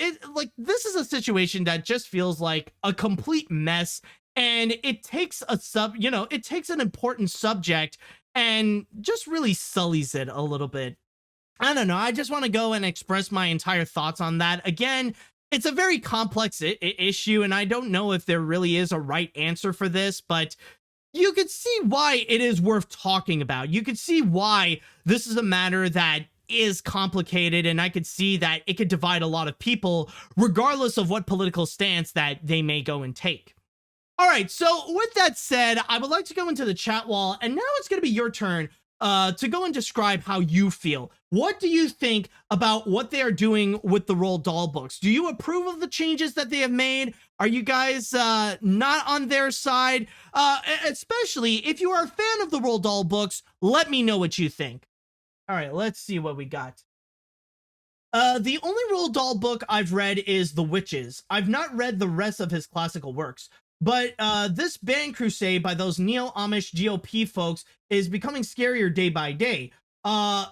this is a situation that just feels like a complete mess. And it takes it takes an important subject and just really sullies it a little bit. I don't know. I just want to go and express my entire thoughts on that. Again, it's a very complex issue, and I don't know if there really is a right answer for this, but you could see why it is worth talking about. You could see why this is a matter that is complicated, and I could see that it could divide a lot of people, regardless of what political stance that they may go and take. All right, so with that said, I would like to go into the chat wall, and now it's going to be your turn to go and describe how you feel. What do you think about what they are doing with the Roald Dahl books? Do you approve of the changes that they have made? Are you guys not on their side? Especially if you are a fan of the Roald Dahl books, let me know what you think. All right, let's see what we got. The only Roald Dahl book I've read is The Witches. I've not read the rest of his classical works. But this ban crusade by those neo-Amish GOP folks is becoming scarier day by day.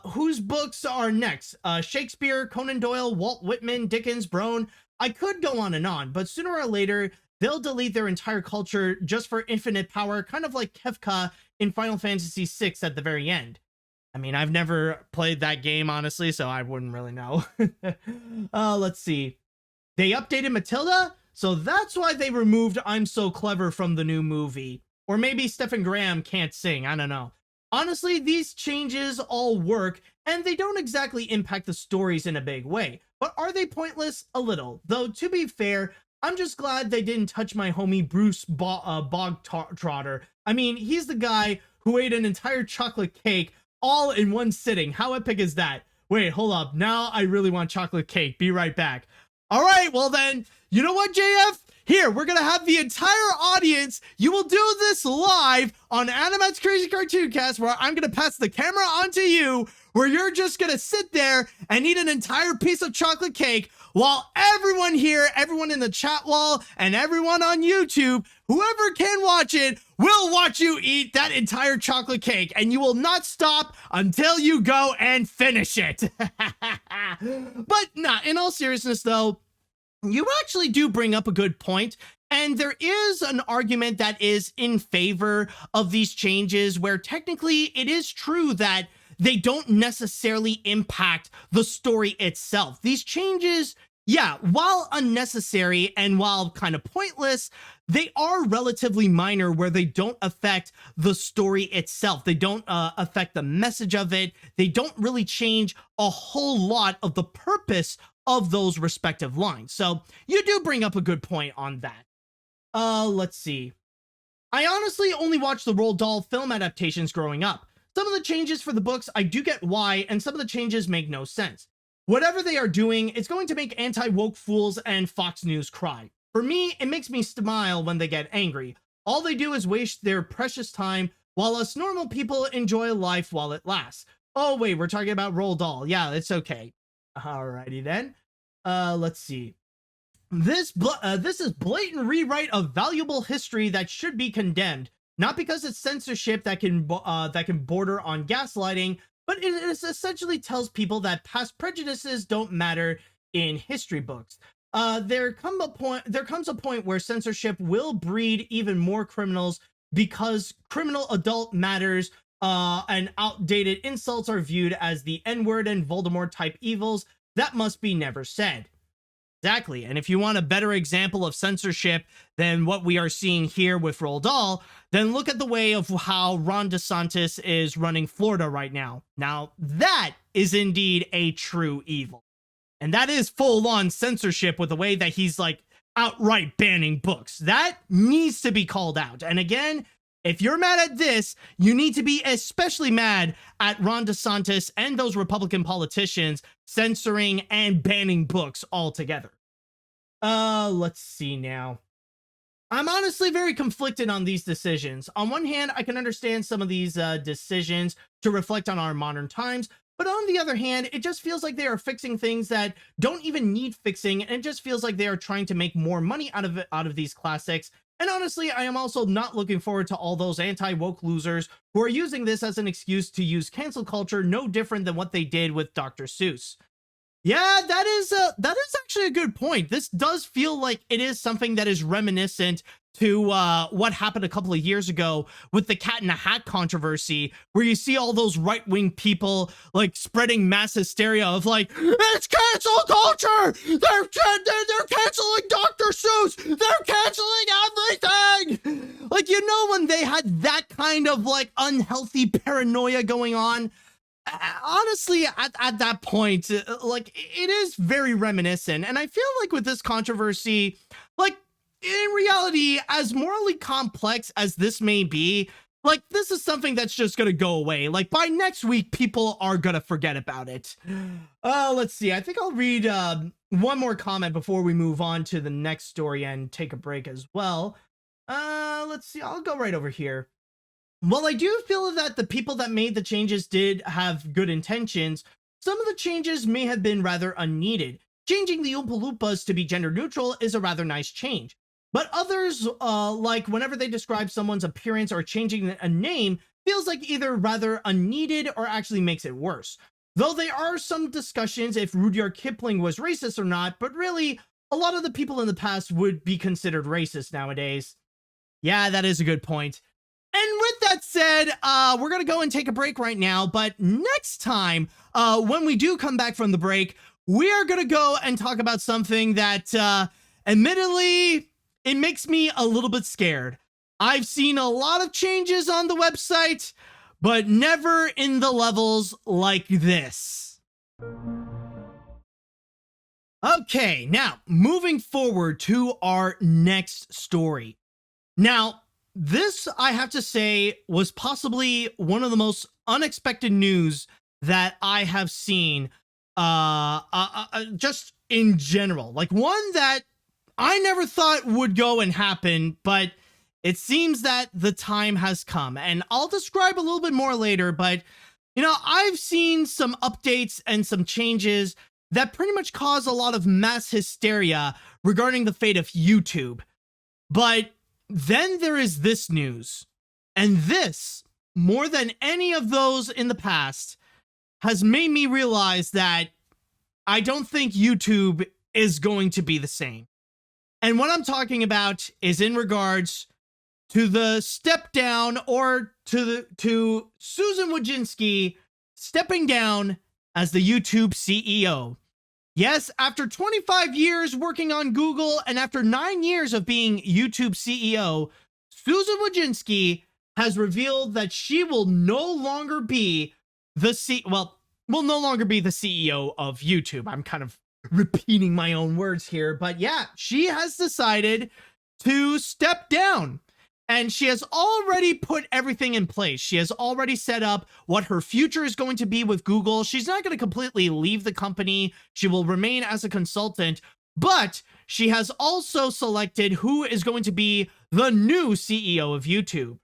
Whose books are next? Shakespeare, Conan Doyle, Walt Whitman, Dickens, Browne. I could go on, but sooner or later, they'll delete their entire culture just for infinite power, kind of like Kefka in Final Fantasy VI at the very end. I mean, I've never played that game, honestly, so I wouldn't really know. Let's see. They updated Matilda? So that's why they removed I'm So Clever from the new movie. Or maybe Stephen Graham can't sing, I don't know. Honestly, these changes all work, and they don't exactly impact the stories in a big way. But are they pointless? A little. Though, to be fair, I'm just glad they didn't touch my homie Bruce Bogtrotter. I mean, he's the guy who ate an entire chocolate cake all in one sitting. How epic is that? Wait, hold up. Now I really want chocolate cake. Be right back. All right, well then, you know what, JF? Here, we're gonna have the entire audience. You will do this live on AniMat's Crazy Cartoon Cast, where I'm gonna pass the camera onto you, where you're just gonna sit there and eat an entire piece of chocolate cake while everyone here, everyone in the chat wall, and everyone on YouTube, whoever can watch it, will watch you eat that entire chocolate cake, and you will not stop until you go and finish it. But nah, in all seriousness though, you actually do bring up a good point, and there is an argument that is in favor of these changes, where technically it is true that they don't necessarily impact the story itself. These changes, yeah, while unnecessary and while kind of pointless, they are relatively minor, where they don't affect the story itself. They don't affect the message of it. They don't really change a whole lot of the purpose of those respective lines. So you do bring up a good point on that. Let's see. I honestly only watched the Roald Dahl film adaptations growing up. Some of the changes for the books, I do get why, and some of the changes make no sense. Whatever they are doing, it's going to make anti-woke fools and Fox News cry. For me, it makes me smile when they get angry. All they do is waste their precious time while us normal people enjoy life while it lasts. Oh wait, we're talking about Roald Dahl. Yeah, it's okay. Alrighty then. Let's see. This is blatant rewrite of valuable history that should be condemned. Not because it's censorship that can border on gaslighting, but it essentially tells people that past prejudices don't matter in history books. There comes a point where censorship will breed even more criminals, because criminal adult matters, and outdated insults are viewed as the N-word and Voldemort type evils that must be never said. Exactly. And if you want a better example of censorship than what we are seeing here with Roald Dahl, then look at the way of how Ron DeSantis is running Florida right now. Now, that is indeed a true evil. And that is full-on censorship with the way that he's like outright banning books. That needs to be called out. And again, if you're mad at this, you need to be especially mad at Ron DeSantis and those Republican politicians censoring and banning books altogether. Let's see now. I'm honestly very conflicted on these decisions. On one hand, I can understand some of these decisions to reflect on our modern times, but on the other hand, it just feels like they are fixing things that don't even need fixing, and it just feels like they are trying to make more money out of these classics. And honestly, I am also not looking forward to all those anti-woke losers who are using this as an excuse to use cancel culture, no different than what they did with Dr. Seuss. Yeah, that is actually a good point. This does feel like it is something that is reminiscent to what happened a couple of years ago with the Cat in the Hat controversy, where you see all those right-wing people like spreading mass hysteria of like, it's cancel culture! They're canceling Dr. Seuss! They're canceling everything! Like, you know, when they had that kind of like unhealthy paranoia going on, honestly, at that point, like, it is very reminiscent. And I feel like with this controversy, like, in reality, as morally complex as this may be, like, this is something that's just gonna go away. Like, by next week, people are gonna forget about it. Let's see. I think I'll read one more comment before we move on to the next story and take a break as well. Let's see. I'll go right over here. While I do feel that the people that made the changes did have good intentions, some of the changes may have been rather unneeded. Changing the Oompa Loompas to be gender neutral is a rather nice change. But others, like whenever they describe someone's appearance or changing a name, feels like either rather unneeded or actually makes it worse. Though there are some discussions if Rudyard Kipling was racist or not, but really, a lot of the people in the past would be considered racist nowadays. Yeah, that is a good point. And with that said, we're going to go and take a break right now. But next time, when we do come back from the break, we are going to go and talk about something that, admittedly, it makes me a little bit scared. I've seen a lot of changes on the website, but never in the levels like this. Okay, now, moving forward to our next story. Now, this, I have to say, was possibly one of the most unexpected news that I have seen, just in general. Like, one that I never thought would go and happen, but it seems that the time has come, and I'll describe a little bit more later, but I've seen some updates and some changes that pretty much cause a lot of mass hysteria regarding the fate of YouTube. But then there is this news, and this, more than any of those in the past, has made me realize that I don't think YouTube is going to be the same. And what I'm talking about is in regards to the step down, or to Susan Wojcicki stepping down as the YouTube CEO. Yes, after 25 years working on Google and after 9 years of being YouTube CEO, Susan Wojcicki has revealed that she will no longer be will no longer be the CEO of YouTube. I'm kind of repeating my own words here, but yeah, she has decided to step down. And she has already put everything in place. She has already set up what her future is going to be with Google. She's not going to completely leave the company. She will remain as a consultant, but she has also selected who is going to be the new CEO of YouTube.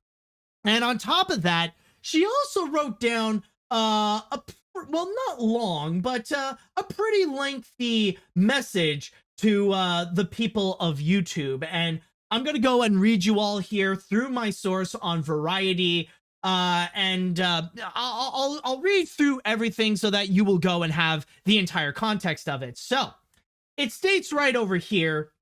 And on top of that, she also wrote down not long, but a pretty lengthy message to the people of YouTube. And I'm going to go and read you all here through my source on Variety, and I'll read through everything so that you will go and have the entire context of it. So, it states right over here,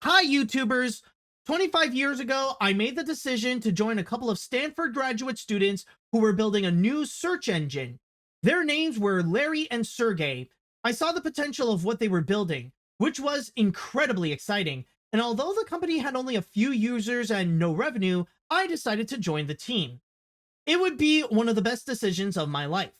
"Hi, YouTubers. 25 years ago, I made the decision to join a couple of Stanford graduate students who were building a new search engine. Their names were Larry and Sergey. I saw the potential of what they were building, which was incredibly exciting. And although the company had only a few users and no revenue, I decided to join the team. It would be one of the best decisions of my life.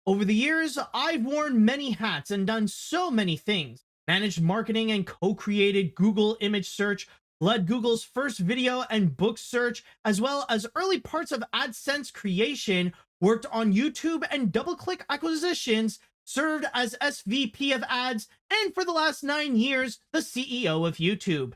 Over the years, I've worn many hats and done so many things. Managed marketing and co-created Google image search, led Google's first video and book search, as well as early parts of AdSense creation, worked on YouTube and DoubleClick acquisitions, served as SVP of ads, and for the last 9 years, the CEO of YouTube.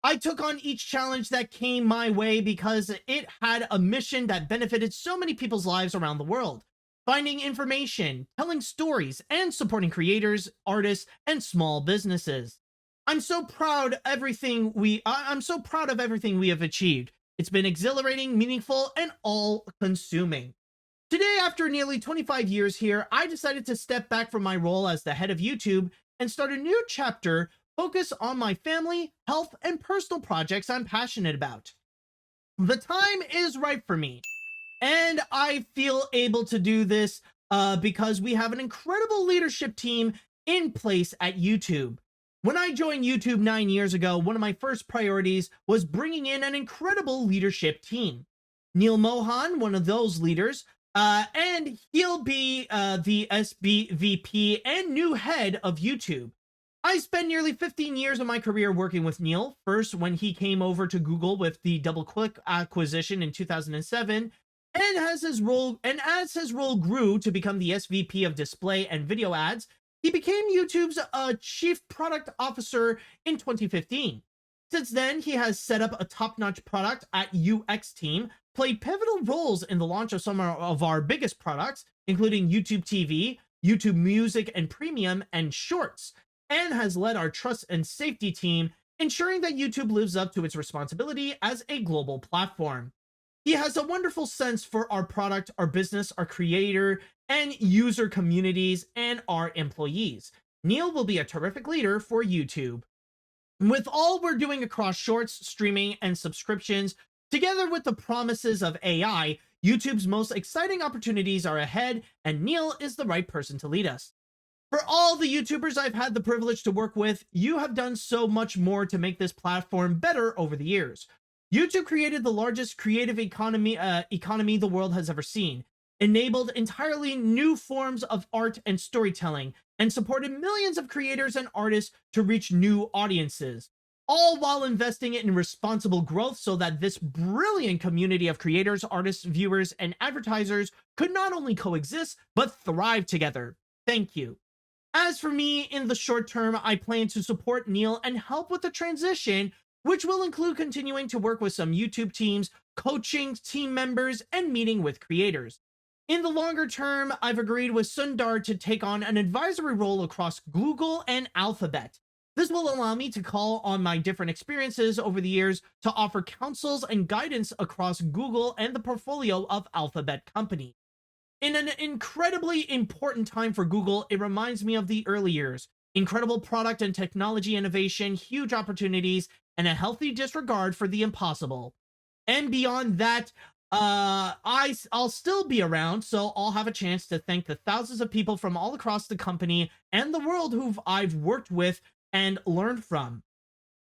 I took on each challenge that came my way because it had a mission that benefited so many people's lives around the world. Finding information, telling stories, and supporting creators, artists, and small businesses. I'm so proud of everything we have achieved. It's been exhilarating, meaningful, and all-consuming. Today, after nearly 25 years here, I decided to step back from my role as the head of YouTube and start a new chapter focused on my family, health, and personal projects I'm passionate about. The time is right for me, and I feel able to do this because we have an incredible leadership team in place at YouTube. When I joined YouTube 9 years ago, one of my first priorities was bringing in an incredible leadership team. Neil Mohan, one of those leaders, and he'll be the SVP and new head of YouTube. I spent nearly 15 years of my career working with Neil, first when he came over to Google with the DoubleClick acquisition in 2007, and as his role grew to become the SVP of display and video ads, he became YouTube's chief product officer in 2015. Since then, he has set up a top-notch product at UX team, played pivotal roles in the launch of some of our biggest products, including YouTube TV, YouTube Music and Premium, and Shorts, and has led our trust and safety team, ensuring that YouTube lives up to its responsibility as a global platform. He has a wonderful sense for our product, our business, our creator and user communities, and our employees. Neil will be a terrific leader for YouTube. With all we're doing across Shorts, streaming, and subscriptions, together with the promises of AI, YouTube's most exciting opportunities are ahead, and Neil is the right person to lead us. For all the YouTubers I've had the privilege to work with, you have done so much more to make this platform better over the years. YouTube created the largest creative economy the world has ever seen, enabled entirely new forms of art and storytelling, and supported millions of creators and artists to reach new audiences, all while investing in responsible growth so that this brilliant community of creators, artists, viewers, and advertisers could not only coexist, but thrive together. Thank you. As for me, in the short term, I plan to support Neil and help with the transition, which will include continuing to work with some YouTube teams, coaching team members, and meeting with creators. In the longer term, I've agreed with Sundar to take on an advisory role across Google and Alphabet. This will allow me to call on my different experiences over the years to offer counsels and guidance across Google and the portfolio of Alphabet companies. In an incredibly important time for Google, it reminds me of the early years. Incredible product and technology innovation, huge opportunities, and a healthy disregard for the impossible. And beyond that, I'll still be around, so I'll have a chance to thank the thousands of people from all across the company and the world who I've worked with and learned from.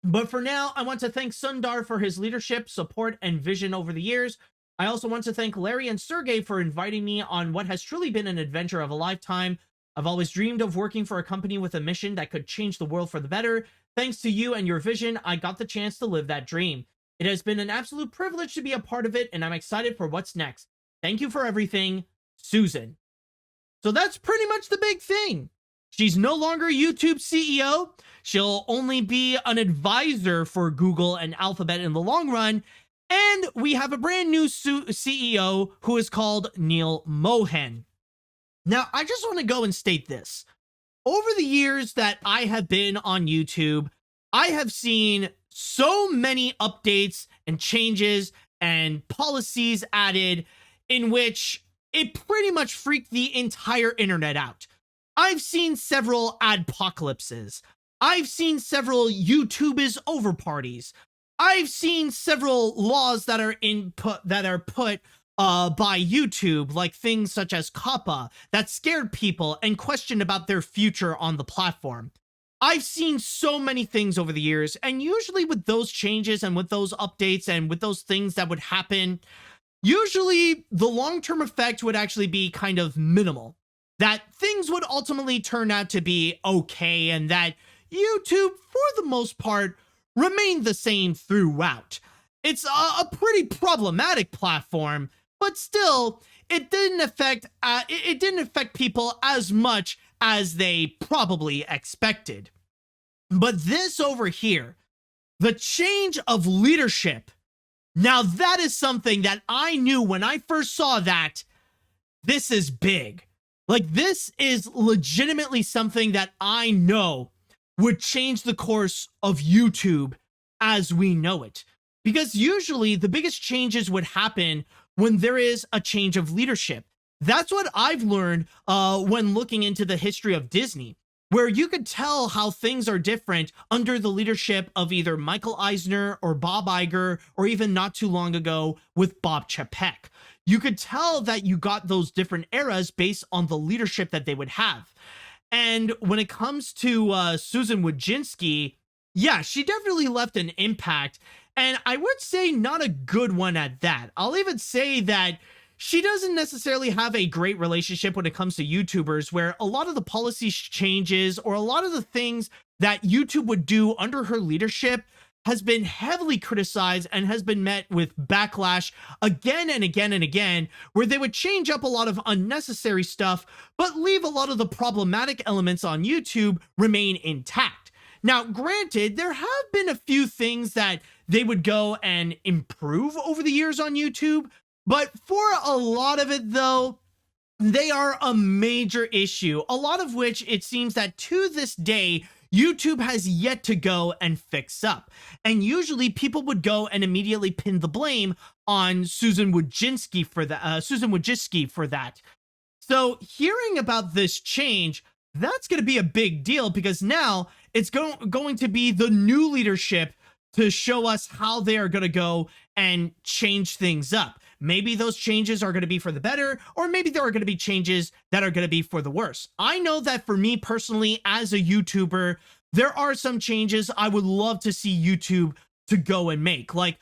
But for now, I want to thank Sundar for his leadership, support, and vision over the years. I also want to thank Larry and Sergey for inviting me on what has truly been an adventure of a lifetime. I've always dreamed of working for a company with a mission that could change the world for the better. Thanks to you and your vision, I got the chance to live that dream. It has been an absolute privilege to be a part of it, and I'm excited for what's next. Thank you for everything, Susan. So that's pretty much the big thing. She's no longer YouTube CEO. She'll only be an advisor for Google and Alphabet in the long run. And we have a brand new CEO who is called Neil Mohan. Now, I just want to go and state this. Over the years that I have been on YouTube, I have seen so many updates and changes and policies added in which it pretty much freaked the entire internet out. I've seen several adpocalypses. I've seen several YouTube is over parties. I've seen several laws that are put by YouTube, like things such as COPPA, that scared people and questioned about their future on the platform. I've seen so many things over the years, and usually with those changes and with those updates and with those things that would happen, usually the long-term effect would actually be kind of minimal. That things would ultimately turn out to be okay, and that YouTube, for the most part, remained the same throughout. It's a pretty problematic platform, but still, it didn't affect people as much as they probably expected. But this over here, the change of leadership, now that is something that I knew when I first saw that this is big. Like, this is legitimately something that I know would change the course of YouTube as we know it. Because usually the biggest changes would happen when there is a change of leadership. That's what I've learned when looking into the history of Disney, where you could tell how things are different under the leadership of either Michael Eisner or Bob Iger, or even not too long ago with Bob Chapek. You could tell that you got those different eras based on the leadership that they would have. And when it comes to Susan Wojcicki, yeah, she definitely left an impact. And I would say not a good one at that. I'll even say that she doesn't necessarily have a great relationship when it comes to YouTubers, where a lot of the policy changes or a lot of the things that YouTube would do under her leadership has been heavily criticized and has been met with backlash again and again and again, where they would change up a lot of unnecessary stuff, but leave a lot of the problematic elements on YouTube remain intact. Now, granted, there have been a few things that they would go and improve over the years on YouTube, but for a lot of it, though, they are a major issue, a lot of which it seems that to this day, YouTube has yet to go and fix up. And usually people would go and immediately pin the blame on Susan Wojcicki for that. So hearing about this change, that's going to be a big deal, because now it's going to be the new leadership to show us how they are going to go and change things up. Maybe those changes are going to be for the better, or maybe there are going to be changes that are going to be for the worse. I know that for me personally, as a YouTuber, there are some changes I would love to see YouTube to go and make. Like,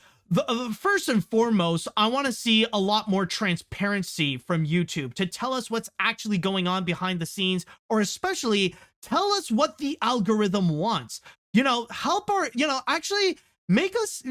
first and foremost, I want to see a lot more transparency from YouTube to tell us what's actually going on behind the scenes, or especially tell us what the algorithm wants. Help our, actually make us,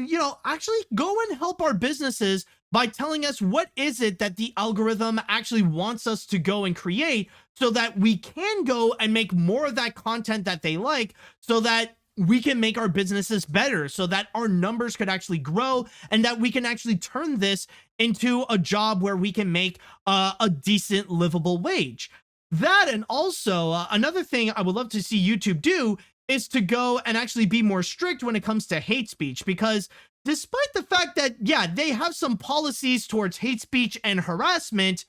actually go and help our businesses by telling us what is it that the algorithm actually wants us to go and create so that we can go and make more of that content that they like, so that we can make our businesses better, so that our numbers could actually grow, and that we can actually turn this into a job where we can make a decent livable wage. That, and also another thing I would love to see YouTube do is to go and actually be more strict when it comes to hate speech, because despite the fact that, yeah, they have some policies towards hate speech and harassment,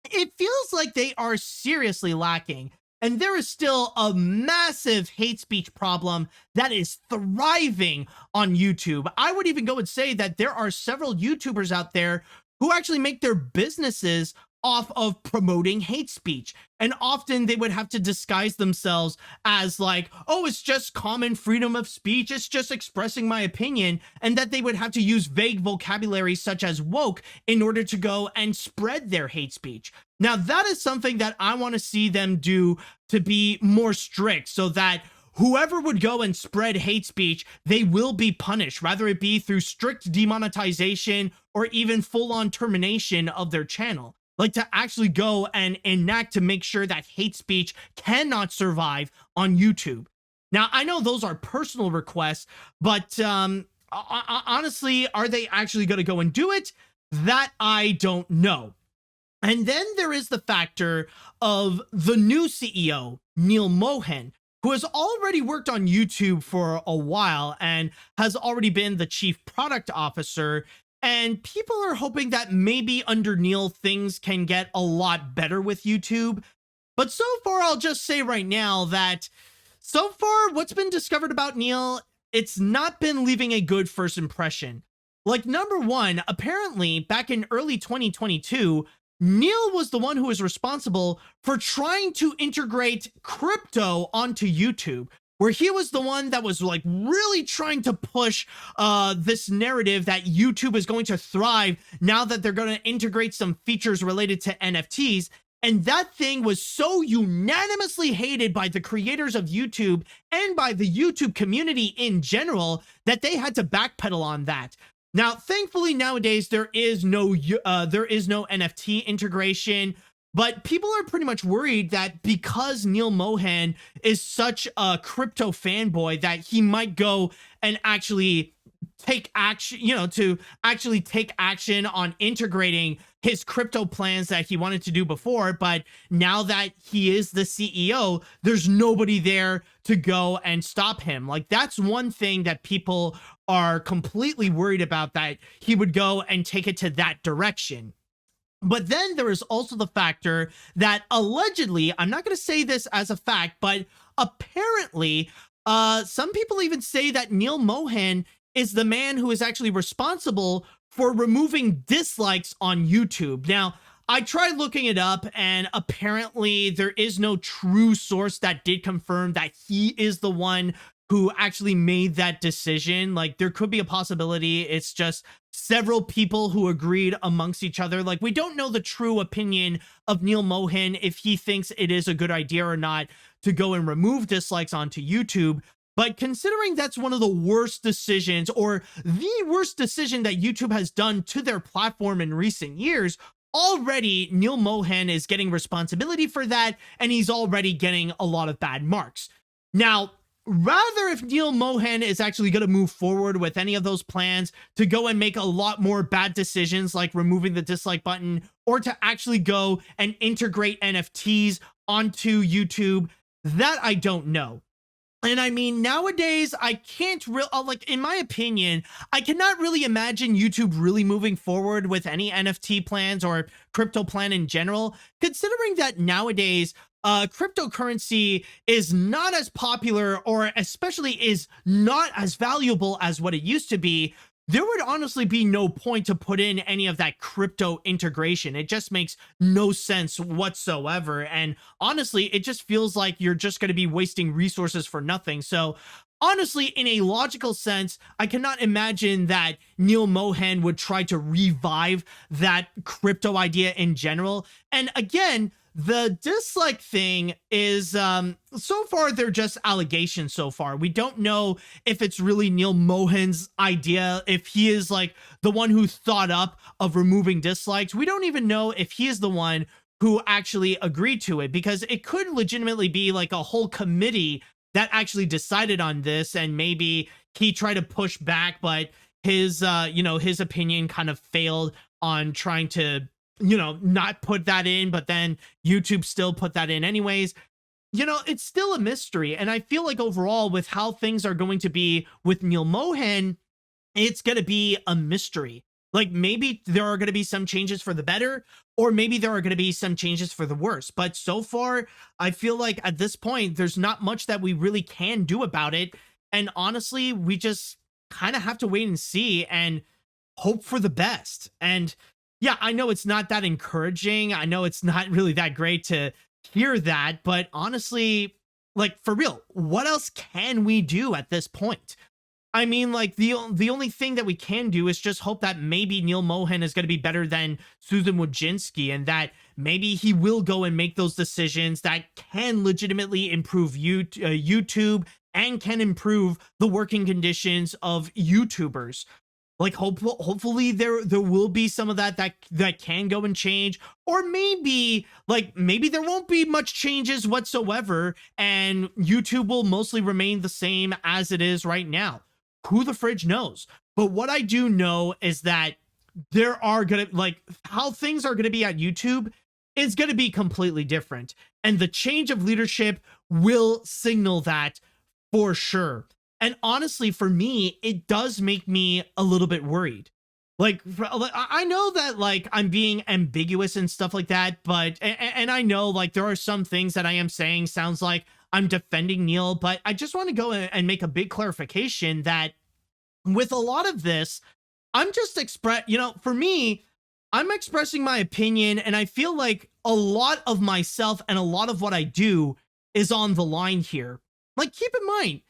it feels like they are seriously lacking. And there is still a massive hate speech problem that is thriving on YouTube. I would even go and say that there are several YouTubers out there who actually make their businesses off of promoting hate speech. And often they would have to disguise themselves as like, oh, it's just common freedom of speech, it's just expressing my opinion, and that they would have to use vague vocabulary such as woke in order to go and spread their hate speech. Now, that is something that I want to see them do, to be more strict, so that whoever would go and spread hate speech, they will be punished, whether it be through strict demonetization or even full-on termination of their channel. Like, to actually go and enact to make sure that hate speech cannot survive on YouTube. Now, I know those are personal requests, but honestly, are they actually going to go and do it? That I don't know. And then there is the factor of the new CEO, Neil Mohan, who has already worked on YouTube for a while and has already been the chief product officer. And people are hoping that maybe under Neil, things can get a lot better with YouTube. But so far, I'll just say right now that so far, what's been discovered about Neil, it's not been leaving a good first impression. Like, number one, apparently back in early 2022, Neil was the one who was responsible for trying to integrate crypto onto YouTube, where he was the one that was like really trying to push this narrative that YouTube is going to thrive now that they're going to integrate some features related to NFTs. And that thing was so unanimously hated by the creators of YouTube and by the YouTube community in general that they had to backpedal on that. Now, thankfully, nowadays, there is no NFT integration. But people are pretty much worried that because Neil Mohan is such a crypto fanboy, that he might go and actually take action, to actually take action on integrating his crypto plans that he wanted to do before. But now that he is the CEO, there's nobody there to go and stop him. Like, that's one thing that people are completely worried about, that he would go and take it to that direction. But then there is also the factor that allegedly, I'm not going to say this as a fact, but apparently, some people even say that Neil Mohan is the man who is actually responsible for removing dislikes on YouTube. Now, I tried looking it up, and apparently there is no true source that did confirm that he is the one who actually made that decision. Like, there could be a possibility it's just several people who agreed amongst each other. Like, we don't know the true opinion of Neil Mohan, if he thinks it is a good idea or not to go and remove dislikes onto YouTube. But considering that's one of the worst decisions, or the worst decision that YouTube has done to their platform in recent years, already Neil Mohan is getting responsibility for that, and he's already getting a lot of bad marks. Now, rather, if Neil Mohan is actually going to move forward with any of those plans to go and make a lot more bad decisions, like removing the dislike button, or to actually go and integrate NFTs onto YouTube, that I don't know. And I mean, nowadays, I can't really, like, in my opinion, I cannot really imagine YouTube really moving forward with any NFT plans or crypto plan in general, considering that nowadays, cryptocurrency is not as popular, or especially is not as valuable as what it used to be. There would honestly be no point to put in any of that crypto integration. It just makes no sense whatsoever. And honestly, it just feels like you're just going to be wasting resources for nothing. So honestly, in a logical sense, I cannot imagine that Neil Mohan would try to revive that crypto idea in general. And again, the dislike thing is so far they're just allegations so far. We don't know if it's really Neil Mohan's idea, if he is like the one who thought up of removing dislikes. We don't even know if he is the one who actually agreed to it, because it could legitimately be like a whole committee that actually decided on this, and maybe he tried to push back, but his his opinion kind of failed on trying to not put that in, but then YouTube still put that in anyways. It's still a mystery. And I feel like overall, with how things are going to be with Neil Mohan, it's going to be a mystery. Like, maybe there are going to be some changes for the better, or maybe there are going to be some changes for the worse. But so far, I feel like at this point, there's not much that we really can do about it. And honestly, we just kind of have to wait and see and hope for the best. And yeah, I know it's not that encouraging. I know it's not really that great to hear that, but honestly, like, for real, what else can we do at this point? I mean, like, the only thing that we can do is just hope that maybe Neil Mohan is going to be better than Susan Wojcicki, and that maybe he will go and make those decisions that can legitimately improve YouTube and can improve the working conditions of YouTubers. Like, hopefully there will be some of that can go and change, or maybe there won't be much changes whatsoever, and YouTube will mostly remain the same as it is right now. Who the fridge knows? But what I do know is that there are gonna, like, how things are gonna be at YouTube is gonna be completely different, and the change of leadership will signal that for sure. And honestly, for me, it does make me a little bit worried. Like, I know that, like, I'm being ambiguous and stuff like that, but, and I know, like, there are some things that I am saying sounds like I'm defending Neil, but I just want to go and make a big clarification that with a lot of this, I'm just for me, I'm expressing my opinion, and I feel like a lot of myself and a lot of what I do is on the line here. Like, keep in mind,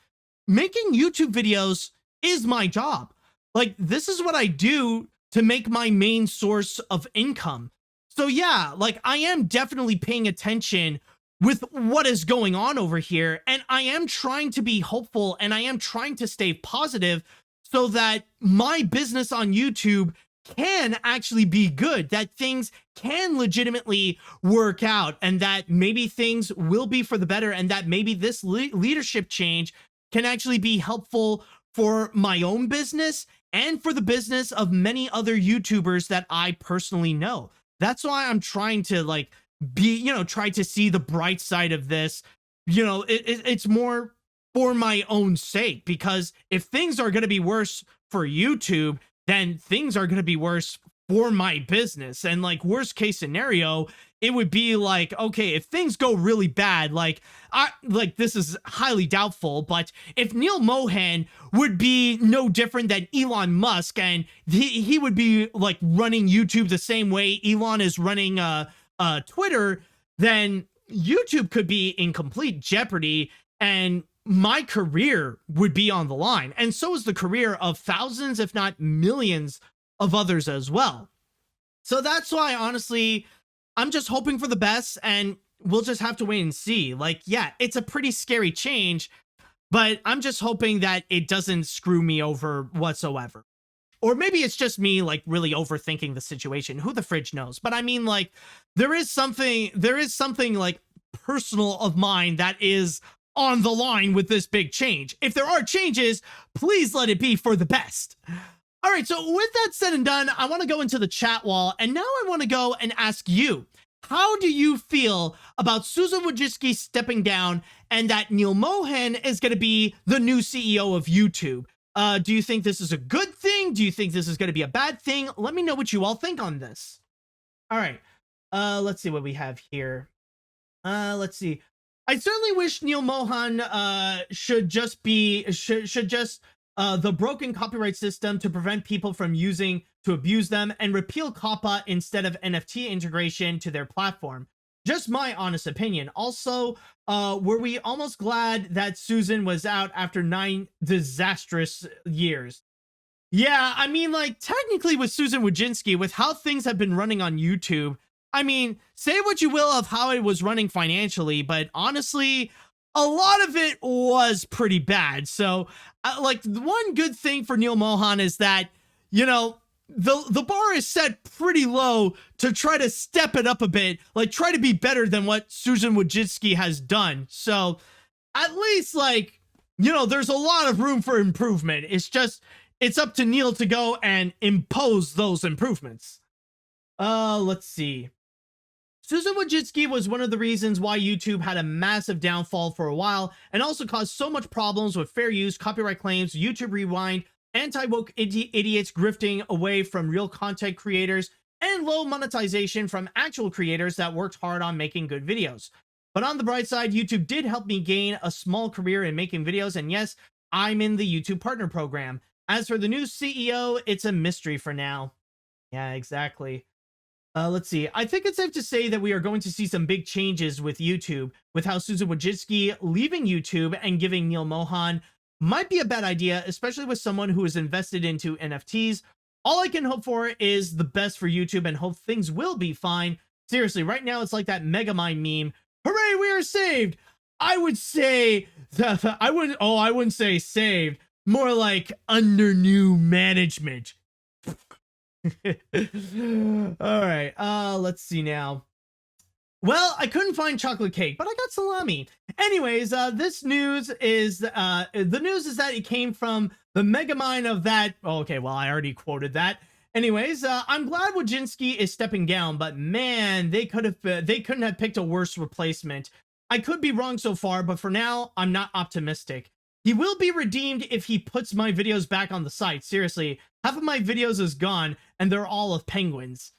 making YouTube videos is my job. Like, this is what I do to make my main source of income. So yeah, like, I am definitely paying attention with what is going on over here, and I am trying to be hopeful, and I am trying to stay positive so that my business on YouTube can actually be good, that things can legitimately work out, and that maybe things will be for the better, and that maybe this leadership change can actually be helpful for my own business and for the business of many other YouTubers that I personally know. That's why I'm trying to, like, try to see the bright side of this. It's more for my own sake, because if things are going to be worse for YouTube, then things are going to be worse for my business. And, like, worst case scenario, it would be like, okay, if things go really bad, this is highly doubtful, but if Neil Mohan would be no different than Elon Musk, and he would be, like, running YouTube the same way Elon is running Twitter, then YouTube could be in complete jeopardy, and my career would be on the line. And so is the career of thousands, if not millions, of others as well. So that's why, honestly, I'm just hoping for the best, and we'll just have to wait and see. Like, yeah, it's a pretty scary change, but I'm just hoping that it doesn't screw me over whatsoever. Or maybe it's just me, like, really overthinking the situation. Who the fridge knows? But I mean, like, there is something like personal of mine that is on the line with this big change. If there are changes, please let it be for the best. All right, so with that said and done, I want to go into the chat wall, and now I want to go and ask you, how do you feel about Susan Wojcicki stepping down and that Neil Mohan is going to be the new CEO of YouTube? Do you think this is a good thing? Do you think this is going to be a bad thing? Let me know what you all think on this. All right, let's see what we have here. Let's see. I certainly wish Neil Mohan should just the broken copyright system to prevent people from using to abuse them, and repeal COPPA instead of NFT integration to their platform. Just my honest opinion. Also, were we almost glad that Susan was out after 9 disastrous years? Yeah, I mean, like, technically with Susan Wojcicki, with how things have been running on YouTube, I mean, say what you will of how it was running financially, but honestly, a lot of it was pretty bad. So, like, the one good thing for Neil Mohan is that, you know, the bar is set pretty low to try to step it up a bit, like try to be better than what Susan Wojcicki has done. So, at least, like, you know, there's a lot of room for improvement. It's up to Neil to go and impose those improvements. Let's see. Susan Wojcicki was one of the reasons why YouTube had a massive downfall for a while and also caused so much problems with fair use, copyright claims, YouTube Rewind, anti-woke idiots grifting away from real content creators, and low monetization from actual creators that worked hard on making good videos. But on the bright side, YouTube did help me gain a small career in making videos, and yes, I'm in the YouTube Partner Program. As for the new CEO, it's a mystery for now. Yeah, exactly. Let's see. I think it's safe to say that we are going to see some big changes with YouTube, with how Susan Wojcicki leaving YouTube and giving Neil Mohan might be a bad idea, especially with someone who is invested into NFTs. All I can hope for is the best for YouTube and hope things will be fine. Seriously, right now it's like that Megamind meme. Hooray, we are saved! I would say that I wouldn't say saved. More like under new management. All right, let's see now. Well, I couldn't find chocolate cake, but I got salami. Anyways, this news is the news is that it came from the Megamind of that. Oh, okay, well, I already quoted that. Anyways, I'm glad Wojcicki is stepping down, but man, they couldn't have picked a worse replacement. I could be wrong so far, but for now, I'm not optimistic. He will be redeemed if he puts my videos back on the site. Seriously, half of my videos is gone, and they're all of penguins.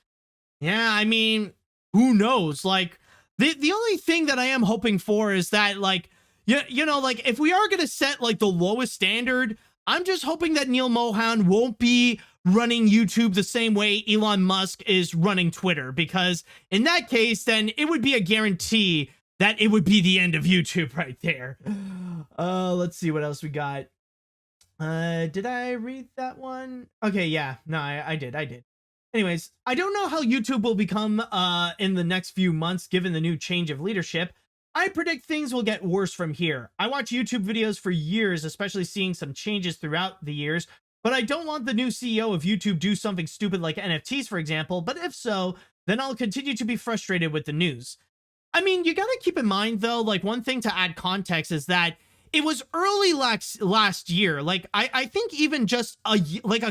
Yeah, I mean, who knows? Like, the only thing that I am hoping for is that, like, you know, like, if we are going to set, like, the lowest standard, I'm just hoping that Neil Mohan won't be running YouTube the same way Elon Musk is running Twitter, because in that case, then it would be a guarantee that it would be the end of YouTube right there. Let's see what else we got. Did I read that one? Okay, yeah. No, I did. Anyways, I don't know how YouTube will become in the next few months given the new change of leadership. I predict things will get worse from here. I watch YouTube videos for years, especially seeing some changes throughout the years, but I don't want the new CEO of YouTube do something stupid like NFTs, for example, but if so, then I'll continue to be frustrated with the news. I mean, you gotta keep in mind, though, like, one thing to add context is that it was early last year. Like, I think even just a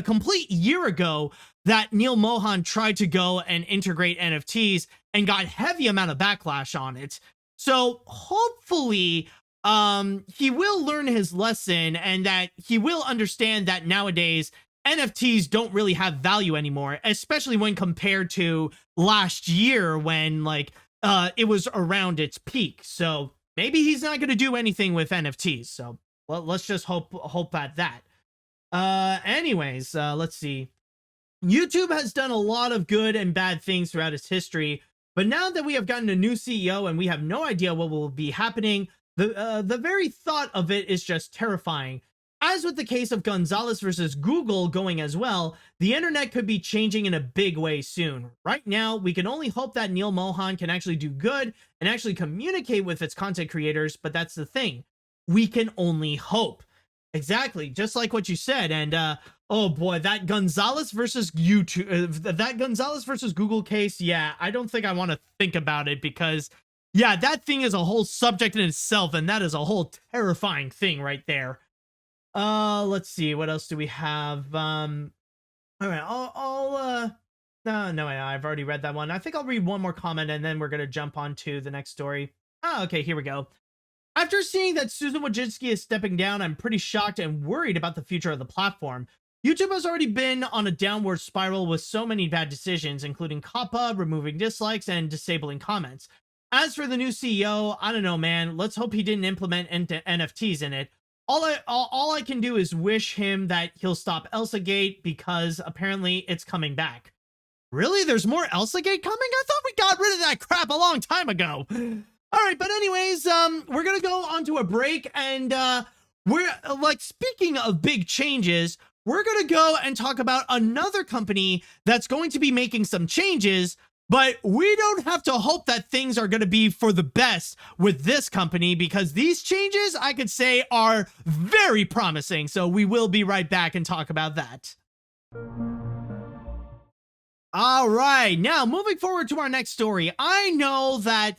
complete year ago that Neil Mohan tried to go and integrate NFTs and got heavy amount of backlash on it. So hopefully he will learn his lesson and that he will understand that nowadays NFTs don't really have value anymore, especially when compared to last year when, like, it was around its peak. So maybe he's not going to do anything with NFTs. So let's just hope at that. Anyways, let's see. YouTube has done a lot of good and bad things throughout its history, but now that we have gotten a new CEO and we have no idea what will be happening, the very thought of it is just terrifying. As with the case of Gonzalez versus Google going as well, the internet could be changing in a big way soon. Right now, we can only hope that Neil Mohan can actually do good and actually communicate with its content creators, but that's the thing. We can only hope. Exactly, just like what you said. And oh boy, that Gonzalez versus YouTube, that Gonzalez versus Google case, yeah, I don't think I want to think about it because, yeah, that thing is a whole subject in itself, and that is a whole terrifying thing right there. Let's see, what else do we have? All right, no, I've already read that one. I think I'll read one more comment and then we're gonna jump on to the next story. Okay, here we go. After seeing that Susan Wojcicki is stepping down, I'm pretty shocked and worried about the future of the platform. YouTube has already been on a downward spiral with so many bad decisions, including COPPA, removing dislikes, and disabling comments. As for the new CEO, I don't know, man. Let's hope he didn't implement NFTs in it. All I can do is wish him that he'll stop ElsaGate because apparently it's coming back. Really? There's more ElsaGate coming? I thought we got rid of that crap a long time ago. All right, but anyways, we're gonna go on to a break, and we're like, speaking of big changes, we're gonna go and talk about another company that's going to be making some changes, But we don't have to hope that things are going to be for the best with this company, because these changes, I could say, are very promising. So we will be right back and talk about that. All right, now moving forward to our next story. I know that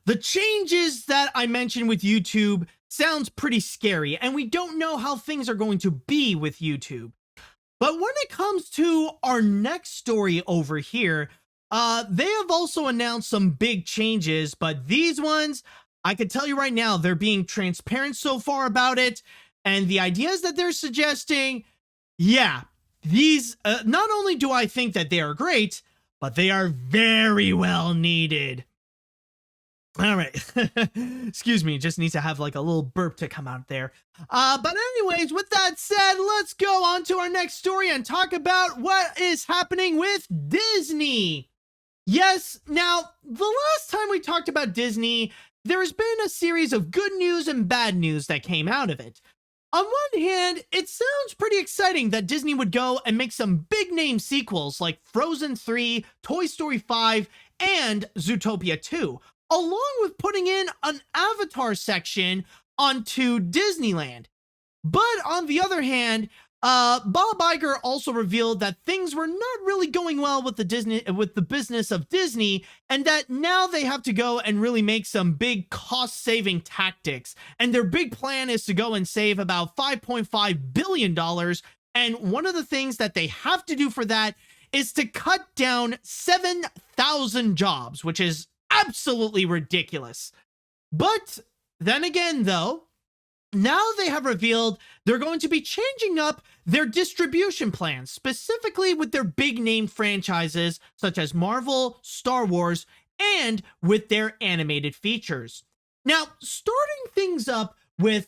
the changes that I mentioned with YouTube sounds pretty scary, and we don't know how things are going to be with YouTube. But when it comes to our next story over here, they have also announced some big changes, but these ones, I can tell you right now, they're being transparent so far about it. And the ideas that they're suggesting, yeah, these, not only do I think that they are great, but they are very well needed. All right. Excuse me. Just needs to have like a little burp to come out there. But anyways, with that said, let's go on to our next story and talk about what is happening with Disney. Yes, now, the last time we talked about Disney, there has been a series of good news and bad news that came out of it. On one hand, it sounds pretty exciting that Disney would go and make some big name sequels like Frozen 3, Toy Story 5, and Zootopia 2, along with putting in an Avatar section onto Disneyland. But on the other hand, Bob Iger also revealed that things were not really going well with the business of Disney, and that now they have to go and really make some big cost-saving tactics. And their big plan is to go and save about $5.5 billion. And one of the things that they have to do for that is to cut down 7,000 jobs, which is absolutely ridiculous. But then again, though, now they have revealed they're going to be changing up their distribution plans, specifically with their big name franchises such as Marvel, Star Wars, and with their animated features. Now, starting things up with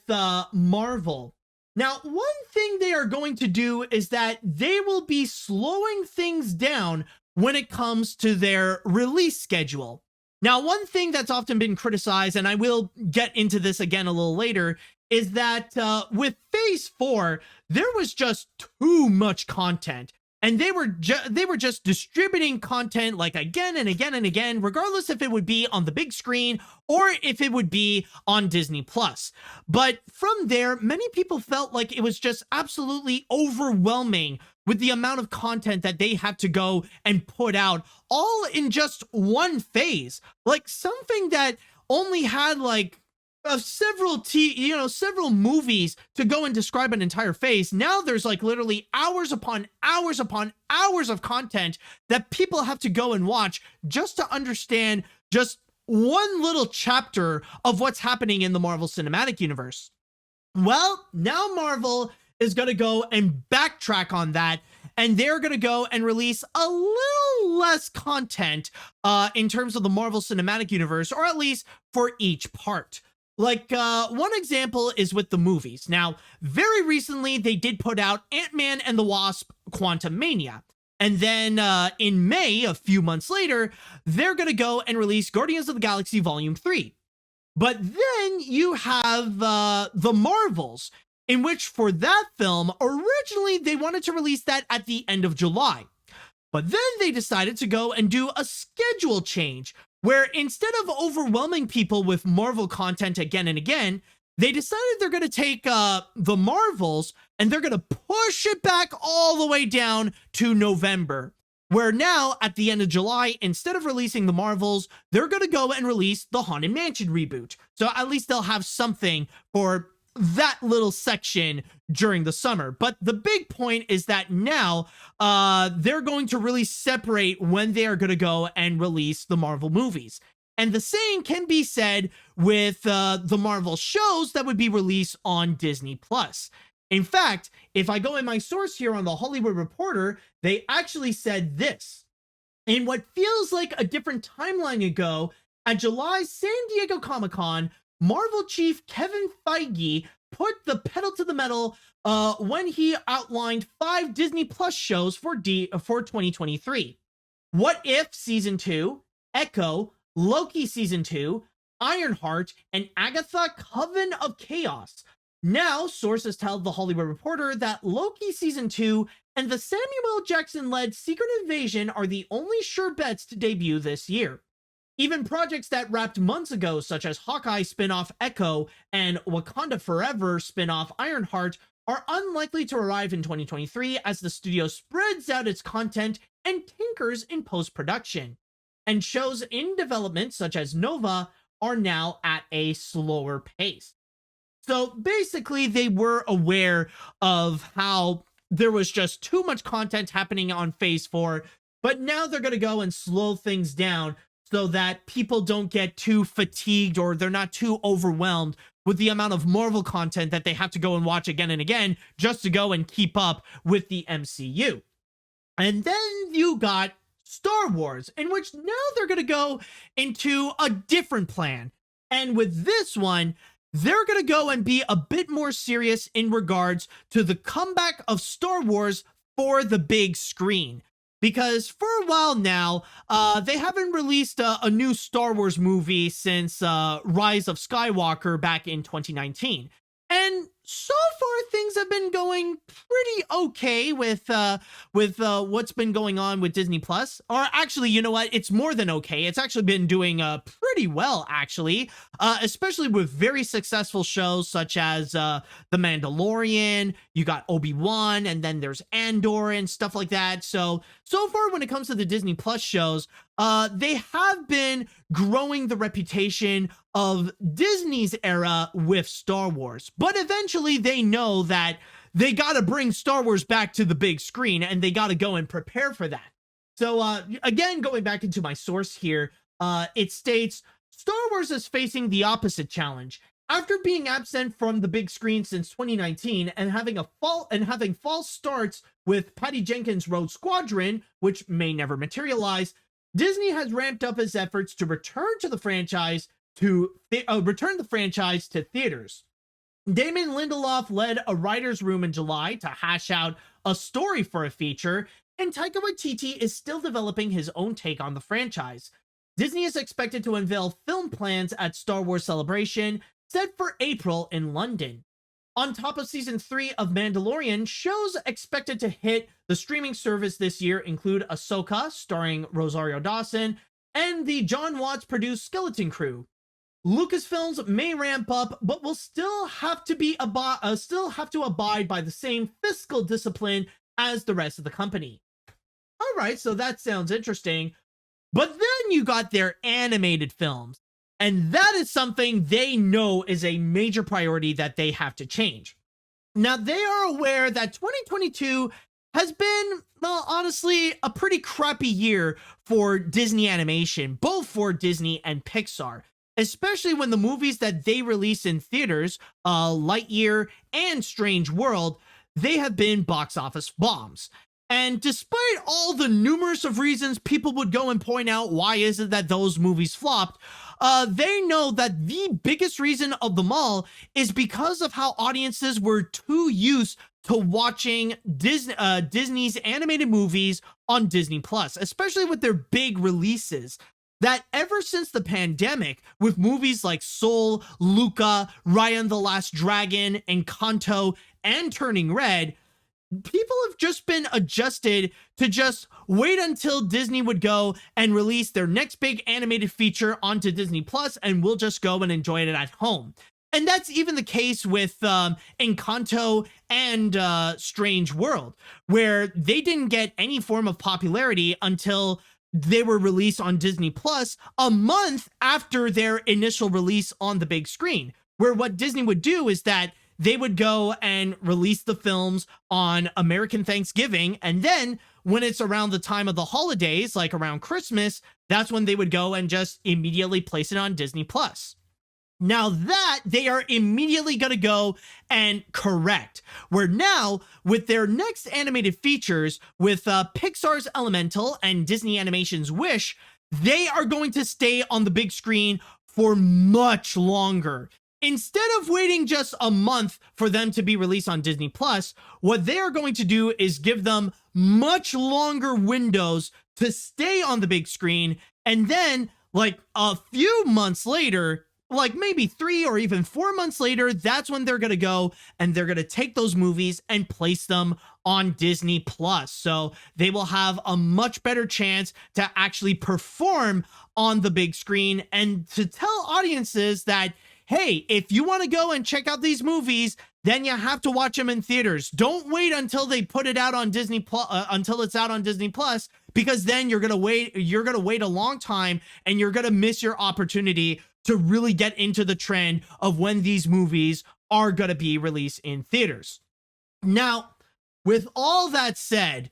Marvel. Now, one thing they are going to do is that they will be slowing things down when it comes to their release schedule. Now, one thing that's often been criticized, and I will get into this again a little later, is that with Phase 4, there was just too much content. And they were just distributing content like again and again and again, regardless if it would be on the big screen or if it would be on Disney+. But from there, many people felt like it was just absolutely overwhelming with the amount of content that they had to go and put out all in just one phase. Like something that only had like several movies to go and describe an entire phase. Now there's like literally hours upon hours upon hours of content that people have to go and watch just to understand just one little chapter of what's happening in the Marvel Cinematic Universe. Well, now Marvel is going to go and backtrack on that, and they're going to go and release a little less content in terms of the Marvel Cinematic Universe, or at least for each part. Like, one example is with the movies. Now, very recently, they did put out Ant-Man and the Wasp: Quantumania. And then in May, a few months later, they're going to go and release Guardians of the Galaxy Volume 3. But then you have the Marvels, in which for that film, originally they wanted to release that at the end of July. But then they decided to go and do a schedule change, where instead of overwhelming people with Marvel content again and again, they decided they're going to take the Marvels and they're going to push it back all the way down to November, where now at the end of July, instead of releasing the Marvels, they're going to go and release the Haunted Mansion reboot. So at least they'll have something for that little section during the summer. But the big point is that now they're going to really separate when they are going to go and release the Marvel movies. And the same can be said with the Marvel shows that would be released on Disney+. In fact, if I go in my source here on The Hollywood Reporter, they actually said this. In what feels like a different timeline ago, at July's San Diego Comic-Con, Marvel chief Kevin Feige put the pedal to the metal when he outlined 5 Disney Plus shows for 2023. What If Season 2, Echo, Loki Season 2, Ironheart, and Agatha Coven of Chaos. Now, sources tell The Hollywood Reporter that Loki Season 2 and the Samuel Jackson-led Secret Invasion are the only sure bets to debut this year. Even projects that wrapped months ago, such as Hawkeye spin-off Echo and Wakanda Forever spin-off Ironheart, are unlikely to arrive in 2023 as the studio spreads out its content and tinkers in post-production. And shows in development, such as Nova, are now at a slower pace. So basically, they were aware of how there was just too much content happening on Phase 4, but now they're going to go and slow things down so that people don't get too fatigued or they're not too overwhelmed with the amount of Marvel content that they have to go and watch again and again just to go and keep up with the MCU. And then you got Star Wars, in which now they're going to go into a different plan. And with this one, they're going to go and be a bit more serious in regards to the comeback of Star Wars for the big screen. Because for a while now, they haven't released a new Star Wars movie since Rise of Skywalker back in 2019. And so far, things have been going pretty okay with what's been going on with Disney Plus. Or actually, you know what? It's more than okay. It's actually been doing pretty well, actually, especially with very successful shows such as The Mandalorian. You got Obi-Wan, and then there's Andor and stuff like that. So far, when it comes to the Disney Plus shows, they have been growing the reputation of Disney's era with Star Wars. But eventually they know that they got to bring Star Wars back to the big screen and they got to go and prepare for that. So again, going back into my source here, it states Star Wars is facing the opposite challenge. After being absent from the big screen since 2019 and having false starts with Patty Jenkins' Rogue Squadron, which may never materialize, Disney has ramped up its efforts to return the franchise to theaters. Damon Lindelof led a writer's room in July to hash out a story for a feature, and Taika Waititi is still developing his own take on the franchise. Disney is expected to unveil film plans at Star Wars Celebration, set for April in London. On top of Season 3 of Mandalorian, shows expected to hit the streaming service this year include Ahsoka, starring Rosario Dawson, and the John Watts-produced Skeleton Crew. Lucasfilms may ramp up, but will still have to abide by the same fiscal discipline as the rest of the company. All right, so that sounds interesting. But then you got their animated films. And that is something they know is a major priority that they have to change. Now, they are aware that 2022 has been, well, honestly, a pretty crappy year for Disney animation, both for Disney and Pixar, especially when the movies that they release in theaters, Lightyear and Strange World, they have been box office bombs. And despite all the numerous of reasons people would go and point out why is it that those movies flopped, they know that the biggest reason of them all is because of how audiences were too used to watching Disney's animated movies on Disney Plus, especially with their big releases. That ever since the pandemic, with movies like Soul, Luca, Raya and the Last Dragon, Encanto, and Turning Red, people have just been adjusted to just wait until Disney would go and release their next big animated feature onto Disney Plus, and we'll just go and enjoy it at home. And that's even the case with Encanto and Strange World, where they didn't get any form of popularity until they were released on Disney Plus a month after their initial release on the big screen, where what Disney would do is that they would go and release the films on American Thanksgiving, and then when it's around the time of the holidays, like around Christmas, that's when they would go and just immediately place it on Disney Plus. Now that they are immediately going to go and correct, where now with their next animated features with Pixar's Elemental and Disney Animation's Wish, they are going to stay on the big screen for much longer. Instead of waiting just a month for them to be released on Disney Plus, what they are going to do is give them much longer windows to stay on the big screen, and then like a few months later, like maybe 3 or even 4 months later, that's when they're going to go and they're going to take those movies and place them on Disney Plus. So they will have a much better chance to actually perform on the big screen and to tell audiences that, hey, if you want to go and check out these movies, then you have to watch them in theaters. Don't wait until they put it out on Disney Plus, until it's out on Disney Plus, because then you're going to wait a long time and you're going to miss your opportunity to really get into the trend of when these movies are going to be released in theaters. Now, with all that said,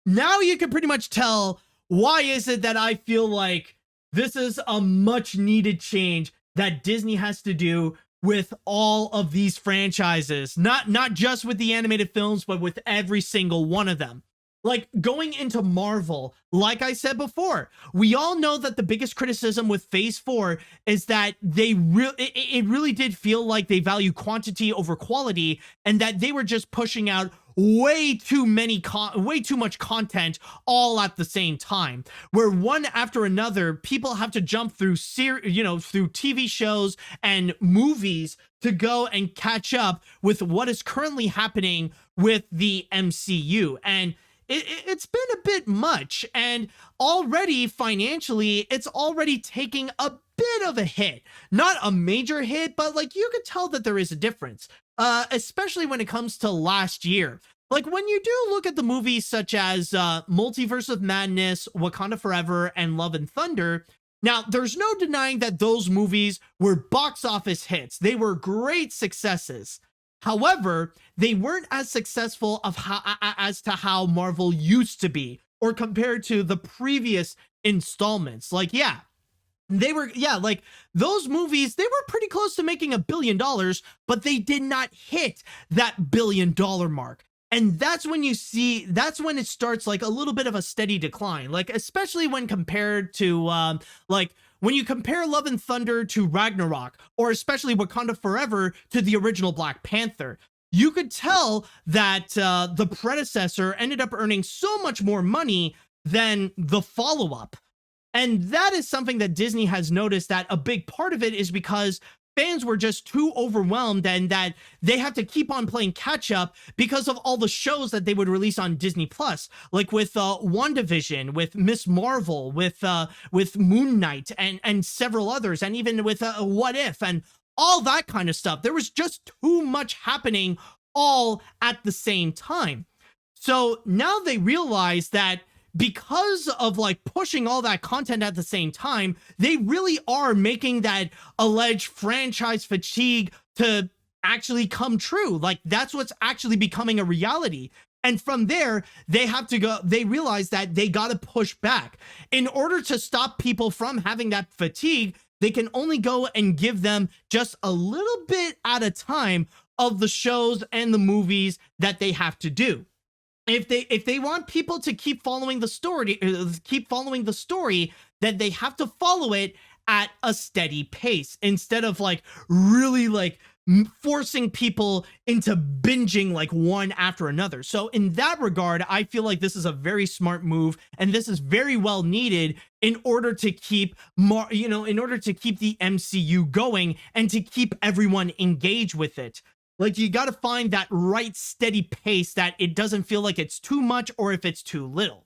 now you can pretty much tell why is it that I feel like this is a much needed change that Disney has to do with all of these franchises, not just with the animated films, but with every single one of them. Like going into Marvel, like I said before, we all know that the biggest criticism with Phase 4 is that it really did feel like they value quantity over quality, and that they were just pushing out way too much content all at the same time, where one after another people have to jump through through TV shows and movies to go and catch up with what is currently happening with the MCU. And it's been a bit much, and already financially it's already taking a bit of a hit. Not a major hit, but like you could tell that there is a difference, especially when it comes to last year. Like when you do look at the movies such as Multiverse of Madness, Wakanda Forever, and Love and Thunder, now there's no denying that those movies were box office hits. They were great successes. However, they weren't as successful as to how Marvel used to be, or compared to the previous installments. Like, like those movies, they were pretty close to making $1 billion, but they did not hit that $1 billion mark. And that's when it starts like a little bit of a steady decline, like especially when compared to when you compare Love and Thunder to Ragnarok, or especially Wakanda Forever to the original Black Panther, you could tell that the predecessor ended up earning so much more money than the follow-up. And that is something that Disney has noticed, that a big part of it is because fans were just too overwhelmed, and that they have to keep on playing catch up because of all the shows that they would release on Disney Plus, like with WandaVision, with Miss Marvel, with Moon Knight, and several others, and even with What If and all that kind of stuff. There was just too much happening all at the same time. So now they realize that because of like pushing all that content at the same time, they really are making that alleged franchise fatigue to actually come true. Like that's what's actually becoming a reality. And from there, they realize that they got to push back. In order to stop people from having that fatigue, they can only go and give them just a little bit at a time of the shows and the movies that they have to do. If they want people to keep following the story, then they have to follow it at a steady pace, instead of like really like forcing people into binging like one after another. So in that regard, I feel like this is a very smart move, and this is very well needed in order to keep in order to keep the MCU going and to keep everyone engaged with it. Like, you got to find that right steady pace, that it doesn't feel like it's too much or if it's too little.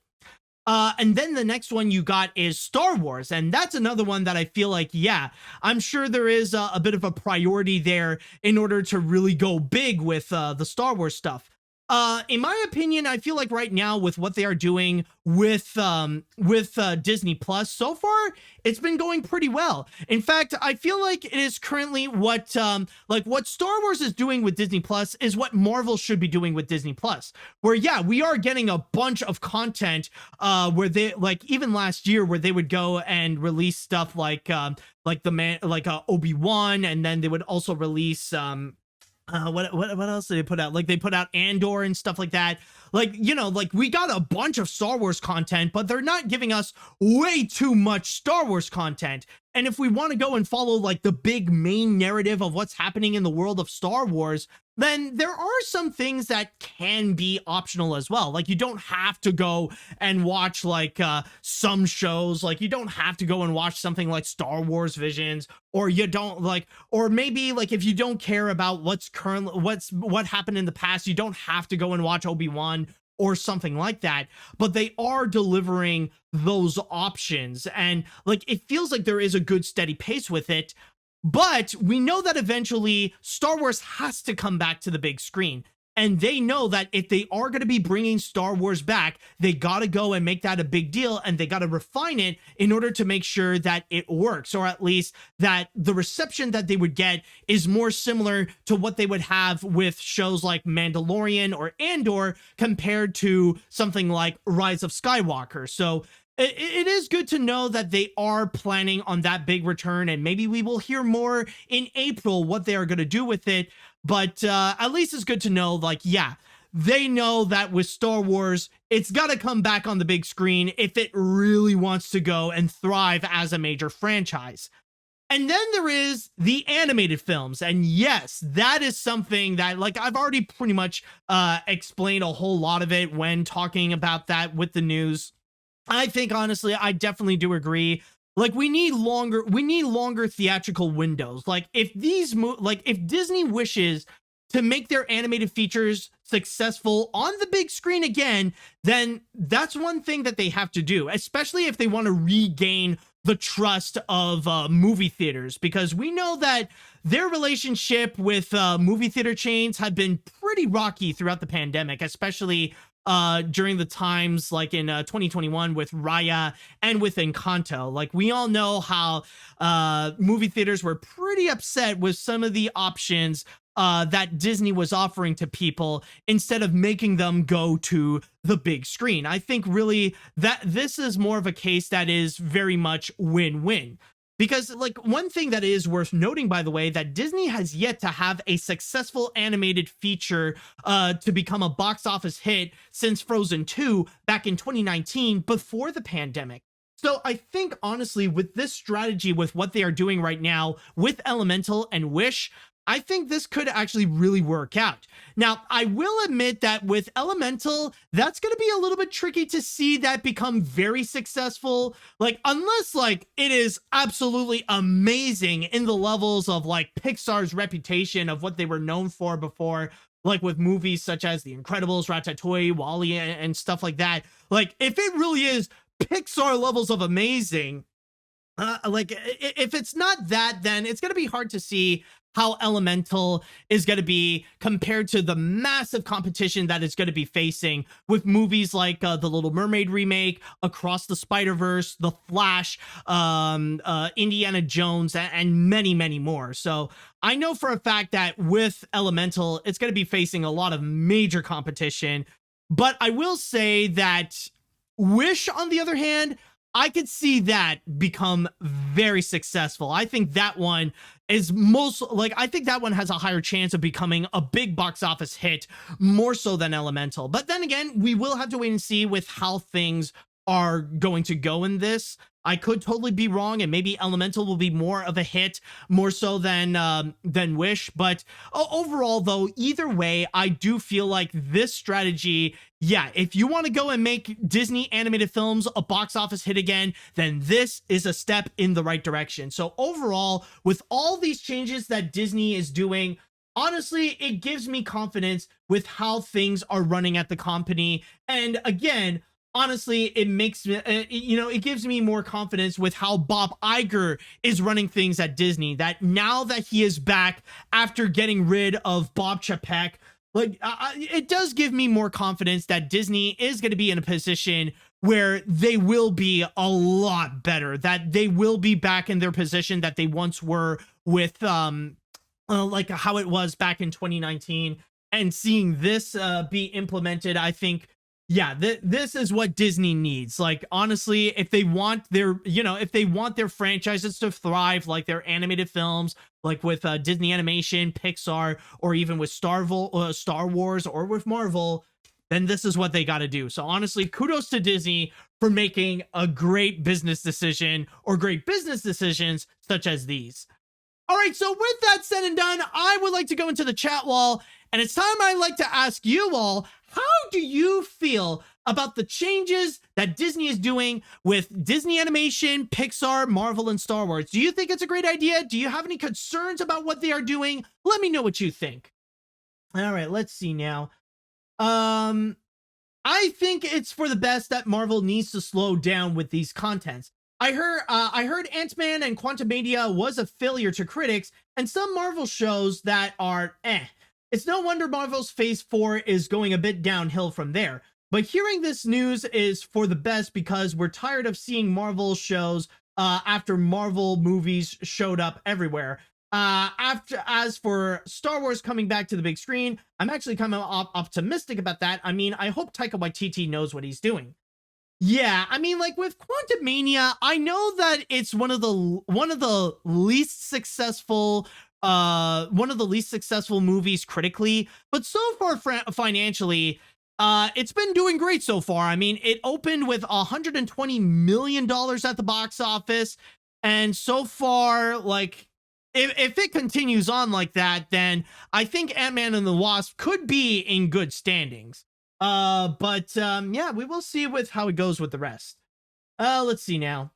And then the next one you got is Star Wars. And that's another one that I feel like, yeah, I'm sure there is a bit of a priority there in order to really go big with the Star Wars stuff. In my opinion, I feel like right now with what they are doing with Disney Plus, so far it's been going pretty well. In fact, I feel like it is currently what Star Wars is doing with Disney Plus is what Marvel should be doing with Disney Plus. Where yeah, we are getting a bunch of content where they, like, even last year where they would go and release stuff like Obi-Wan, and then they would also release what else did they put out? Like, they put out Andor and stuff like that. Like, you know, like, we got a bunch of Star Wars content, but they're not giving us way too much Star Wars content. And if we want to go and follow like the big main narrative of what's happening in the world of Star Wars, then there are some things that can be optional as well. Like you don't have to go and watch like some shows, like you don't have to go and watch something like Star Wars Visions, or you don't like, or maybe like if you don't care about what happened in the past, you don't have to go and watch Obi-Wan or something like that, but they are delivering those options. And like, it feels like there is a good steady pace with it, but we know that eventually Star Wars has to come back to the big screen. And they know that if they are going to be bringing Star Wars back, they got to go and make that a big deal, and they got to refine it in order to make sure that it works, or at least that the reception that they would get is more similar to what they would have with shows like Mandalorian or Andor compared to something like Rise of Skywalker. So it is good to know that they are planning on that big return, and maybe we will hear more in April what they are going to do with it. But at least it's good to know, like, yeah, they know that with Star Wars, it's got to come back on the big screen if it really wants to go and thrive as a major franchise. And then there is the animated films. And yes, that is something that, like, I've already pretty much explained a whole lot of it when talking about that with the news. I think, honestly, I definitely do agree. Like, we need longer theatrical windows. Like, if if Disney wishes to make their animated features successful on the big screen again, then that's one thing that they have to do, especially if they want to regain the trust of movie theaters, because we know that their relationship with movie theater chains have been pretty rocky throughout the pandemic, especially during the times like in 2021 with Raya and with Encanto. Like, we all know how movie theaters were pretty upset with some of the options that Disney was offering to people instead of making them go to the big screen. I think really that this is more of a case that is very much win-win. Because, like, one thing that is worth noting, by the way, that Disney has yet to have a successful animated feature to become a box office hit since Frozen 2 back in 2019, before the pandemic. So I think, honestly, with this strategy, with what they are doing right now with Elemental and Wish, I think this could actually really work out. Now, I will admit that with Elemental, that's going to be a little bit tricky to see that become very successful. Like, unless, like, it is absolutely amazing in the levels of, like, Pixar's reputation of what they were known for before, like with movies such as The Incredibles, Ratatouille, WALL-E, and stuff like that. Like, if it really is Pixar levels of amazing, like, if it's not that, then it's going to be hard to see how Elemental is going to be compared to the massive competition that it's going to be facing with movies like The Little Mermaid remake, Across the Spider-Verse, The Flash, Indiana Jones, and many, many more. So I know for a fact that with Elemental, it's going to be facing a lot of major competition. But I will say that Wish, on the other hand, I could see that become very successful. I think that one is I think that one has a higher chance of becoming a big box office hit, more so than Elemental. But then again, we will have to wait and see with how things are going to go in this. I could totally be wrong, and maybe Elemental will be more of a hit, more so than Wish. But overall, though, either way, I do feel like this strategy, yeah, if you want to go and make Disney animated films a box office hit again, then this is a step in the right direction. So overall, with all these changes that Disney is doing, honestly, it gives me confidence with how things are running at the company. And again, honestly, it makes me, it gives me more confidence with how Bob Iger is running things at Disney, that now that he is back after getting rid of Bob Chapek, like, it does give me more confidence that Disney is going to be in a position where they will be a lot better, that they will be back in their position that they once were with, like how it was back in 2019. And seeing this be implemented, I think, yeah, this is what Disney needs. Like, honestly, if they want their, if they want their franchises to thrive, like their animated films, like with Disney Animation, Pixar, or even with Star Wars or with Marvel, then this is what they got to do. So honestly, kudos to Disney for making a great business decision or great business decisions such as these. All right, so with that said and done, I would like to go into the chat wall, and it's time I'd like to ask you all, how do you feel about the changes that Disney is doing with Disney Animation, Pixar, Marvel, and Star Wars? Do you think it's a great idea? Do you have any concerns about what they are doing? Let me know what you think. All right, let's see now. I think it's for the best that Marvel needs to slow down with these contents. I heard Ant-Man and Quantumania was a failure to critics, and some Marvel shows that are It's no wonder Marvel's Phase 4 is going a bit downhill from there. But hearing this news is for the best because we're tired of seeing Marvel shows after Marvel movies showed up everywhere. As for Star Wars coming back to the big screen, I'm actually kind of optimistic about that. I mean, I hope Taika Waititi knows what he's doing. Yeah, I mean, like with Quantumania, I know that it's one of the least successful movies critically, but so far financially, it's been doing great so far. I mean, it opened with $120 million at the box office, and so far, like, if it continues on like that, then I think Ant-Man and the Wasp could be in good standings. Yeah, we will see with how it goes with the rest. Let's see now.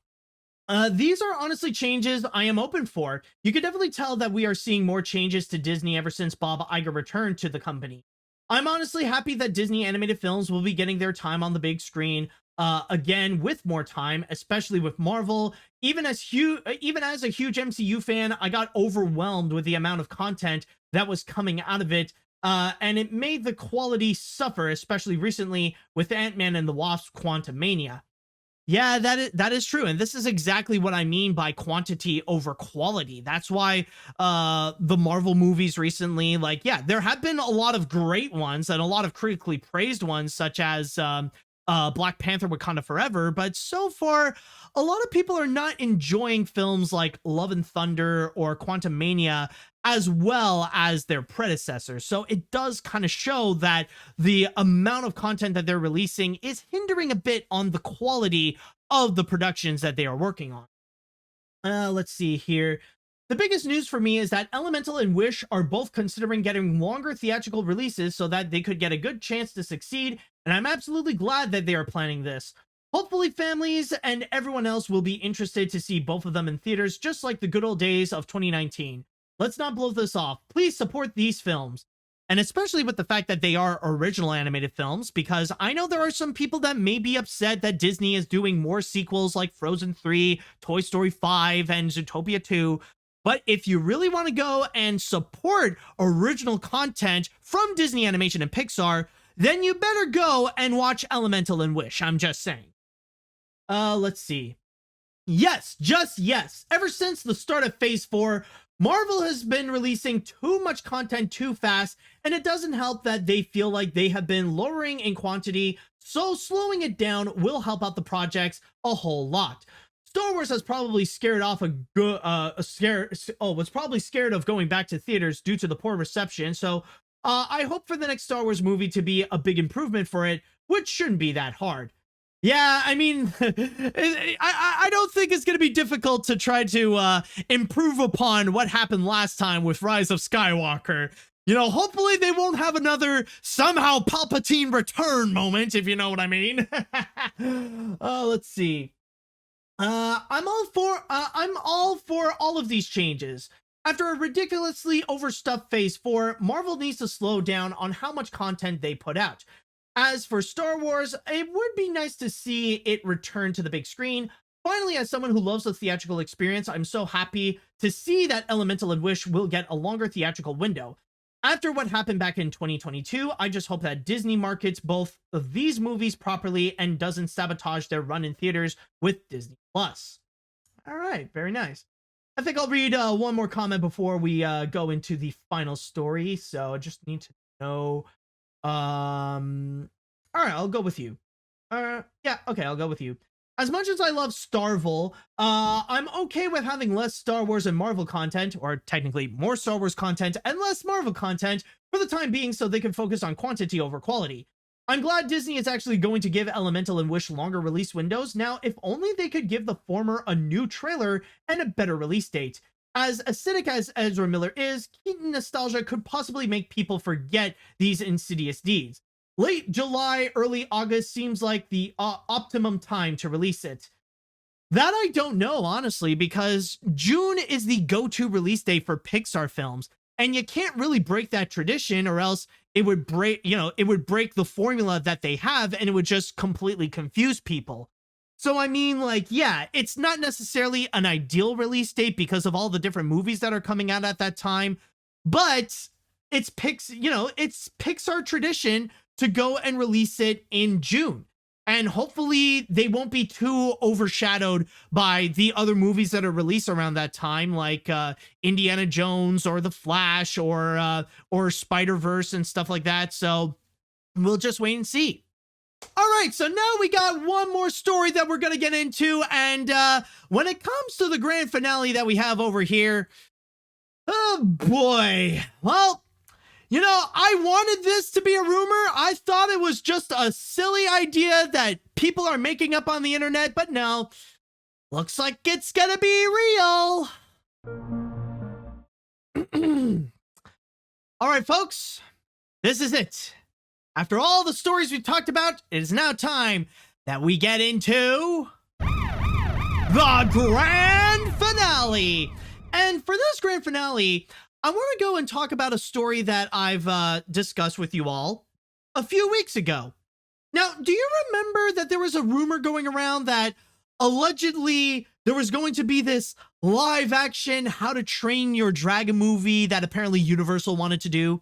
These are honestly changes I am open for. You can definitely tell that we are seeing more changes to Disney ever since Bob Iger returned to the company. I'm honestly happy that Disney animated films will be getting their time on the big screen again with more time, especially with Marvel. Even as a huge MCU fan, I got overwhelmed with the amount of content that was coming out of it. And it made the quality suffer, especially recently with Ant-Man and the Wasp Quantumania. Yeah, that is true. And this is exactly what I mean by quantity over quality. That's why the Marvel movies recently, like, yeah, there have been a lot of great ones and a lot of critically praised ones, such as Black Panther Wakanda Forever. But so far, a lot of people are not enjoying films like Love and Thunder or Quantumania as well as their predecessors. So it does kind of show that the amount of content that they're releasing is hindering a bit on the quality of the productions that they are working on. Let's see here. The biggest news for me is that Elemental and Wish are both considering getting longer theatrical releases so that they could get a good chance to succeed, and I'm absolutely glad that they are planning this. Hopefully families and everyone else will be interested to see both of them in theaters, just like the good old days of 2019. Let's not blow this off. Please support these films. And especially with the fact that they are original animated films, because I know there are some people that may be upset that Disney is doing more sequels like Frozen 3, Toy Story 5, and Zootopia 2. But if you really want to go and support original content from Disney Animation and Pixar, then you better go and watch Elemental and Wish. I'm just saying. Let's see. Yes, just yes. Ever since the start of Phase 4, Marvel has been releasing too much content too fast, and it doesn't help that they feel like they have been lowering in quantity, so slowing it down will help out the projects a whole lot. Star Wars has probably was probably scared of going back to theaters due to the poor reception, so I hope for the next Star Wars movie to be a big improvement for it, which shouldn't be that hard. Yeah, I mean, I don't think it's going to be difficult to try to improve upon what happened last time with Rise of Skywalker. You know, hopefully they won't have another somehow Palpatine return moment, if you know what I mean. Let's see. I'm all for all of these changes. After a ridiculously overstuffed Phase 4, Marvel needs to slow down on how much content they put out. As for Star Wars, it would be nice to see it return to the big screen. Finally, as someone who loves the theatrical experience, I'm so happy to see that Elemental and Wish will get a longer theatrical window. After what happened back in 2022, I just hope that Disney markets both of these movies properly and doesn't sabotage their run in theaters with Disney+. All right, very nice. I think I'll read one more comment before we go into the final story, so I just need to know... all right, I'll go with you. Yeah, okay, I'll go with you. As much as I love Starville, I'm okay with having less Star Wars and Marvel content, or technically more Star Wars content and less Marvel content for the time being so they can focus on quantity over quality. I'm glad Disney is actually going to give Elemental and Wish longer release windows. Now, if only they could give the former a new trailer and a better release date. As acidic as Ezra Miller is, Keaton nostalgia could possibly make people forget these insidious deeds. Late July, early August seems like the optimum time to release it. That I don't know, honestly, because June is the go-to release date for Pixar films, and you can't really break that tradition, or else it would break, it would break the formula that they have, and it would just completely confuse people. So, I mean, like, yeah, it's not necessarily an ideal release date because of all the different movies that are coming out at that time, but it's Pixar tradition to go and release it in June. And hopefully they won't be too overshadowed by the other movies that are released around that time, like Indiana Jones or The Flash or Spider-Verse and stuff like that. So we'll just wait and see. All right, so now we got one more story that we're going to get into. And when it comes to the grand finale that we have over here, oh boy, well, I wanted this to be a rumor. I thought it was just a silly idea that people are making up on the internet, but no, looks like it's gonna be real. All right, folks, this is it. After all the stories we've talked about, it is now time that we get into the grand finale. And for this grand finale, I want to go and talk about a story that I've discussed with you all a few weeks ago. Now, do you remember that there was a rumor going around that allegedly there was going to be this live action How to Train Your Dragon movie that apparently Universal wanted to do?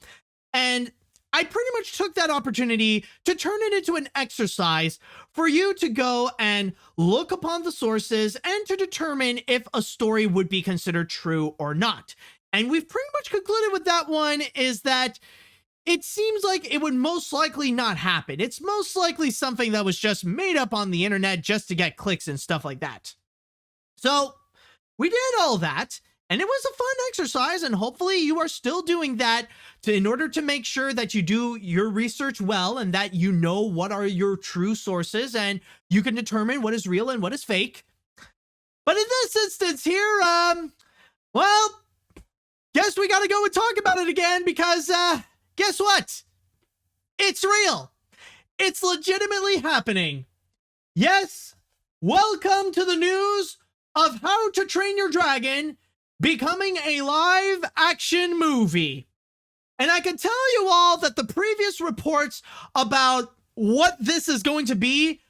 And I pretty much took that opportunity to turn it into an exercise for you to go and look upon the sources and to determine if a story would be considered true or not. And we've pretty much concluded with that one is that it seems like it would most likely not happen. It's most likely something that was just made up on the internet just to get clicks and stuff like that. So we did all that, and it was a fun exercise, and hopefully you are still doing that in order to make sure that you do your research well and that you know what are your true sources and you can determine what is real and what is fake. But in this instance here, well, guess we gotta go and talk about it again because, guess what? It's real. It's legitimately happening. Yes, welcome to the news of How to Train Your Dragon becoming a live action movie. And I can tell you all that the previous reports about what this is going to be,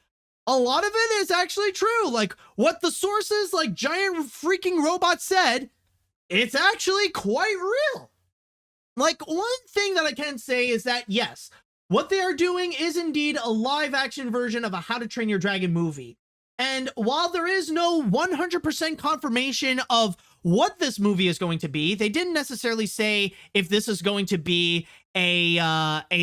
a lot of it is actually true. Like what the sources like Giant Freaking Robot said, it's actually quite real. Like, one thing that I can say is that, yes, what they are doing is indeed a live action version of a How to Train Your Dragon movie. And while there is no 100% confirmation of what this movie is going to be, they didn't necessarily say if this is going to be a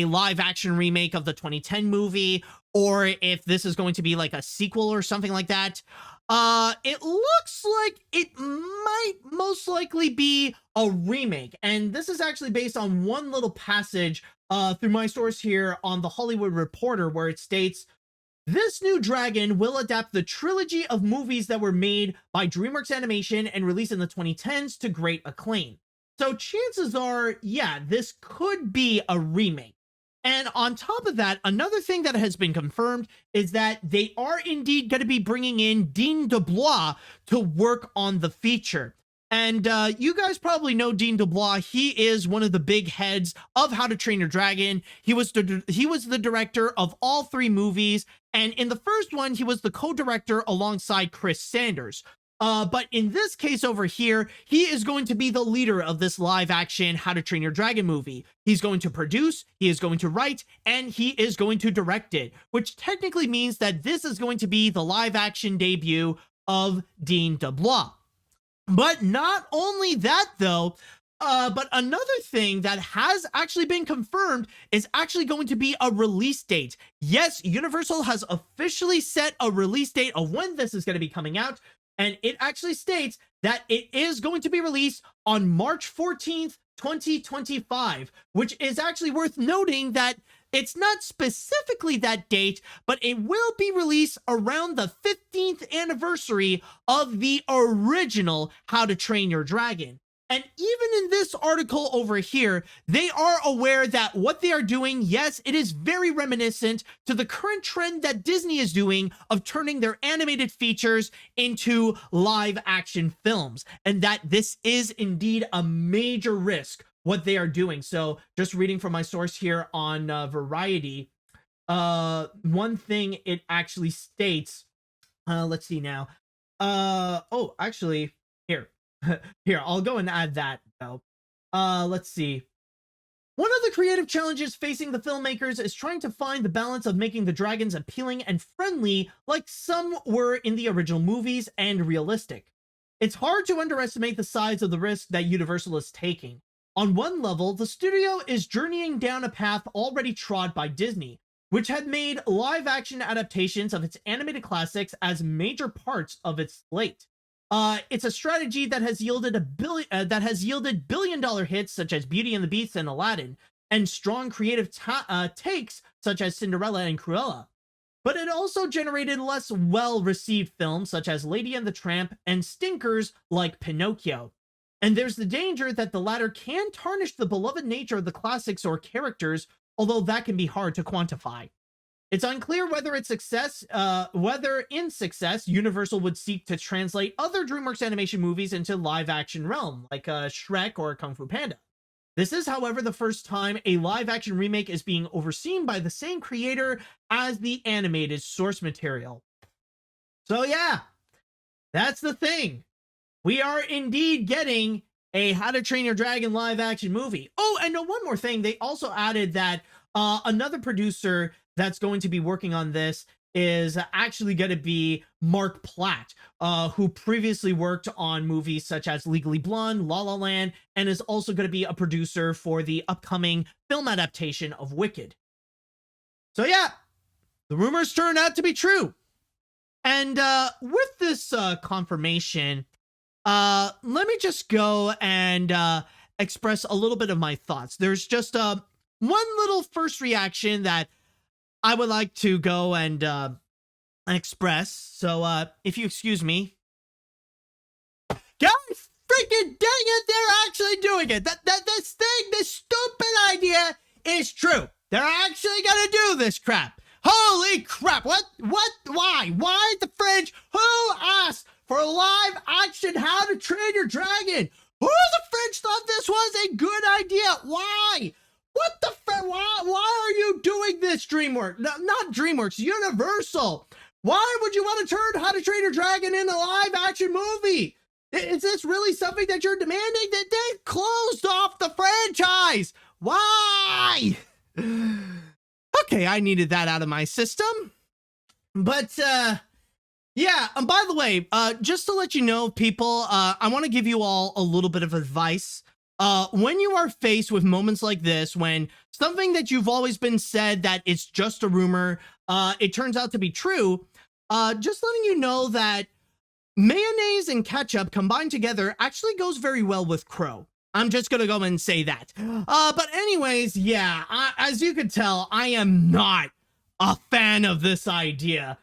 live action remake of the 2010 movie or if this is going to be like a sequel or something like that. It looks like it might most likely be a remake. And this is actually based on one little passage through my source here on The Hollywood Reporter, where it states, this new dragon will adapt the trilogy of movies that were made by DreamWorks Animation and released in the 2010s to great acclaim. So chances are, yeah, this could be a remake. And on top of that, another thing that has been confirmed is that they are indeed going to be bringing in Dean DeBlois to work on the feature. And you guys probably know Dean DeBlois. He is one of the big heads of How to Train Your Dragon. He was the director of all three movies. And in the first one, he was the co-director alongside Chris Sanders. But in this case over here, he is going to be the leader of this live action How to Train Your Dragon movie. He's going to produce, he is going to write, and he is going to direct it, which technically means that this is going to be the live action debut of Dean DeBlois. But not only that though, but another thing that has actually been confirmed is actually going to be a release date. Yes, Universal has officially set a release date of when this is going to be coming out. And it actually states that it is going to be released on March 14th, 2025, which is actually worth noting that it's not specifically that date, but it will be released around the 15th anniversary of the original How to Train Your Dragon. And even in this article over here, they are aware that what they are doing, yes, it is very reminiscent to the current trend that Disney is doing of turning their animated features into live action films, and that this is indeed a major risk what they are doing. So just reading from my source here on Variety, one thing it actually states, let's see now. Oh, actually, here. Here, I'll go and add that though. Let's see. One of the creative challenges facing the filmmakers is trying to find the balance of making the dragons appealing and friendly like some were in the original movies and realistic. It's hard to underestimate the size of the risk that Universal is taking. On one level, the studio is journeying down a path already trod by Disney, which had made live-action adaptations of its animated classics as major parts of its slate. It's a strategy that has yielded billion-dollar hits such as Beauty and the Beast and Aladdin, and strong creative takes such as Cinderella and Cruella. But it also generated less well-received films such as Lady and the Tramp and stinkers like Pinocchio. And there's the danger that the latter can tarnish the beloved nature of the classics or characters, although that can be hard to quantify. It's unclear whether in success, Universal would seek to translate other DreamWorks animation movies into live-action realm, like Shrek or Kung Fu Panda. This is, however, the first time a live-action remake is being overseen by the same creator as the animated source material. So yeah, that's the thing. We are indeed getting a How to Train Your Dragon live-action movie. Oh, and one more thing. They also added that another producer that's going to be working on this is actually going to be Mark Platt, who previously worked on movies such as Legally Blonde, La La Land, and is also going to be a producer for the upcoming film adaptation of Wicked. So yeah, the rumors turned out to be true. And with this confirmation, let me just go and express a little bit of my thoughts. There's just one little first reaction that I would like to go and express. So if you excuse me. Guys, freaking dang it, they're actually doing it. This stupid idea is true. They're actually gonna do this crap. Holy crap. What? Why the fridge? Who asked for live action How to Train Your Dragon? Who the fridge thought this was a good idea? Why? What the frick? Why are you doing this, DreamWorks? No, not DreamWorks, Universal. Why would you want to turn How to Train Your Dragon into a live-action movie? Is this really something that you're demanding? That they closed off the franchise. Why? Okay, I needed that out of my system. But, yeah, and by the way, just to let you know, people, I want to give you all a little bit of advice. When you are faced with moments like this, when something that you've always been said that it's just a rumor, it turns out to be true, just letting you know that mayonnaise and ketchup combined together actually goes very well with crow. I'm just gonna go and say that. But anyways, yeah, as you can tell, I am not a fan of this idea.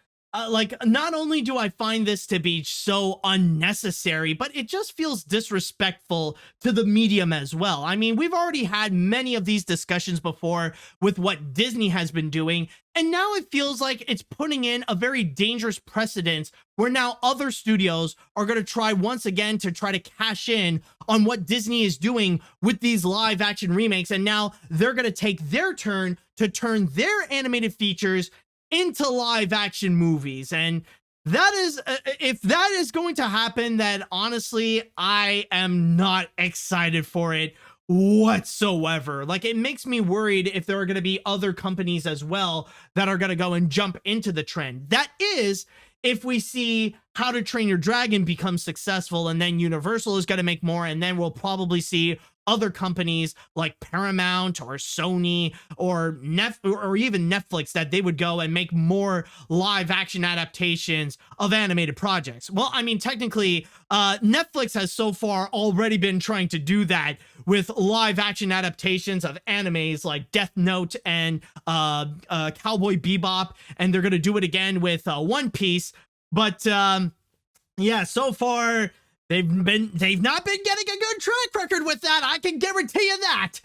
Like, not only do I find this to be so unnecessary, but it just feels disrespectful to the medium as well. I mean, we've already had many of these discussions before with what Disney has been doing, and now it feels like it's putting in a very dangerous precedent where now other studios are going to try once again to try to cash in on what Disney is doing with these live action remakes, and now they're going to take their turn to turn their animated features into live action movies. And that is, if that is going to happen, then honestly, I am not excited for it whatsoever. Like, it makes me worried if there are going to be other companies as well that are going to go and jump into the trend. That is, if we see How to Train Your Dragon becomes successful, and then Universal is going to make more, and then we'll probably see other companies like Paramount or Sony or even Netflix that they would go and make more live action adaptations of animated projects. Well, I mean, technically, Netflix has so far already been trying to do that with live action adaptations of animes like Death Note and Cowboy Bebop, and they're going to do it again with One Piece. But yeah, so far they've not been getting a good track record with that. I can guarantee you that.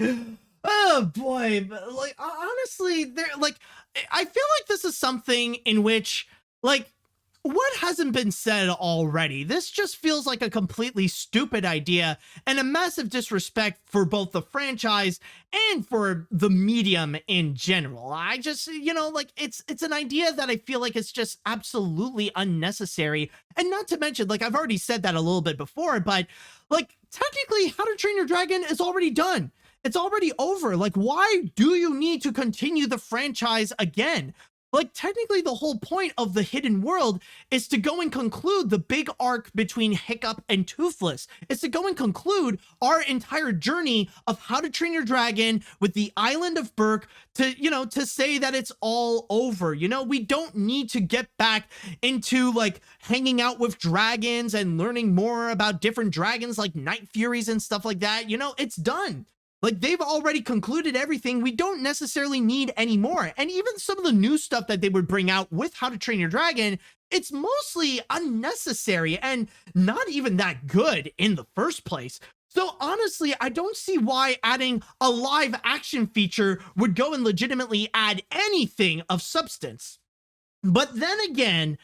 Oh boy, but like honestly, they're like, I feel like this is something in which, like, what hasn't been said already? This just feels like a completely stupid idea and a massive disrespect for both the franchise and for the medium in general. I just, like, it's an idea that I feel like it's just absolutely unnecessary. And not to mention, like, I've already said that a little bit before, but like, technically How to Train Your Dragon is already done. It's already over. Like, why do you need to continue the franchise again? Like, technically, the whole point of the Hidden World is to go and conclude the big arc between Hiccup and Toothless. It's to go and conclude our entire journey of How to Train Your Dragon with the island of Berk to, to say that it's all over. We don't need to get back into, like, hanging out with dragons and learning more about different dragons like Night Furies and stuff like that. It's done. Like, they've already concluded everything. We don't necessarily need any more. And even some of the new stuff that they would bring out with How to Train Your Dragon, it's mostly unnecessary and not even that good in the first place. So honestly, I don't see why adding a live action feature would go and legitimately add anything of substance. But then again,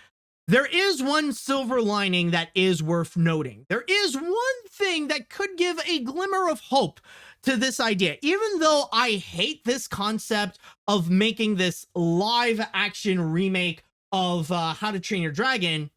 there is one silver lining that is worth noting. There is one thing that could give a glimmer of hope to this idea. Even though I hate this concept of making this live action remake of How to Train Your Dragon,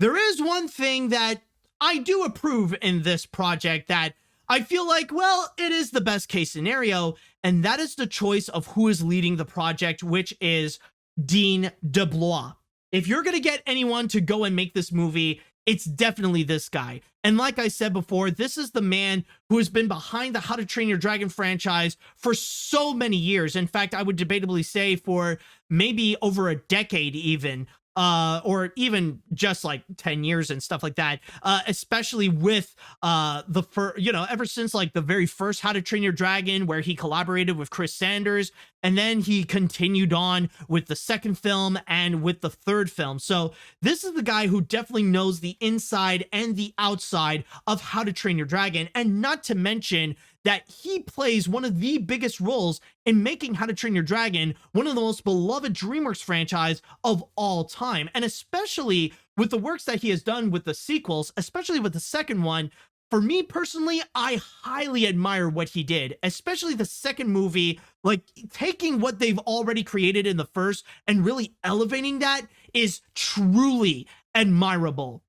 there is one thing that I do approve in this project that I feel like, well, it is the best case scenario, and that is the choice of who is leading the project, which is Dean DeBlois. If you're going to get anyone to go and make this movie, it's definitely this guy. And like I said before, this is the man who has been behind the How to Train Your Dragon franchise for so many years. In fact, I would debatably say for maybe over a decade even, or even just like 10 years and stuff like that, especially with ever since like the very first How to Train Your Dragon, where he collaborated with Chris Sanders, and then he continued on with the second film and with the third film. So this is the guy who definitely knows the inside and the outside of How to Train Your Dragon, and not to mention that he plays one of the biggest roles in making How to Train Your Dragon one of the most beloved DreamWorks franchise of all time. And especially with the works that he has done with the sequels, especially with the second one, for me personally, I highly admire what he did, especially the second movie. Like, taking what they've already created in the first and really elevating that is truly admirable.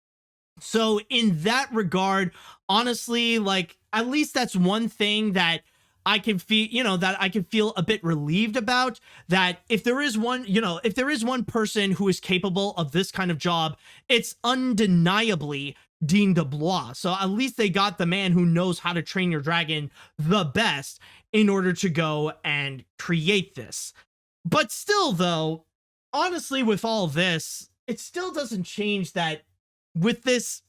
So in that regard, honestly, like, at least that's one thing that I can feel, that I can feel a bit relieved about, that if there is one, if there is one person who is capable of this kind of job, it's undeniably Dean DeBlois. So at least they got the man who knows How to Train Your Dragon the best in order to go and create this. But still, though, honestly, with all this, it still doesn't change that with this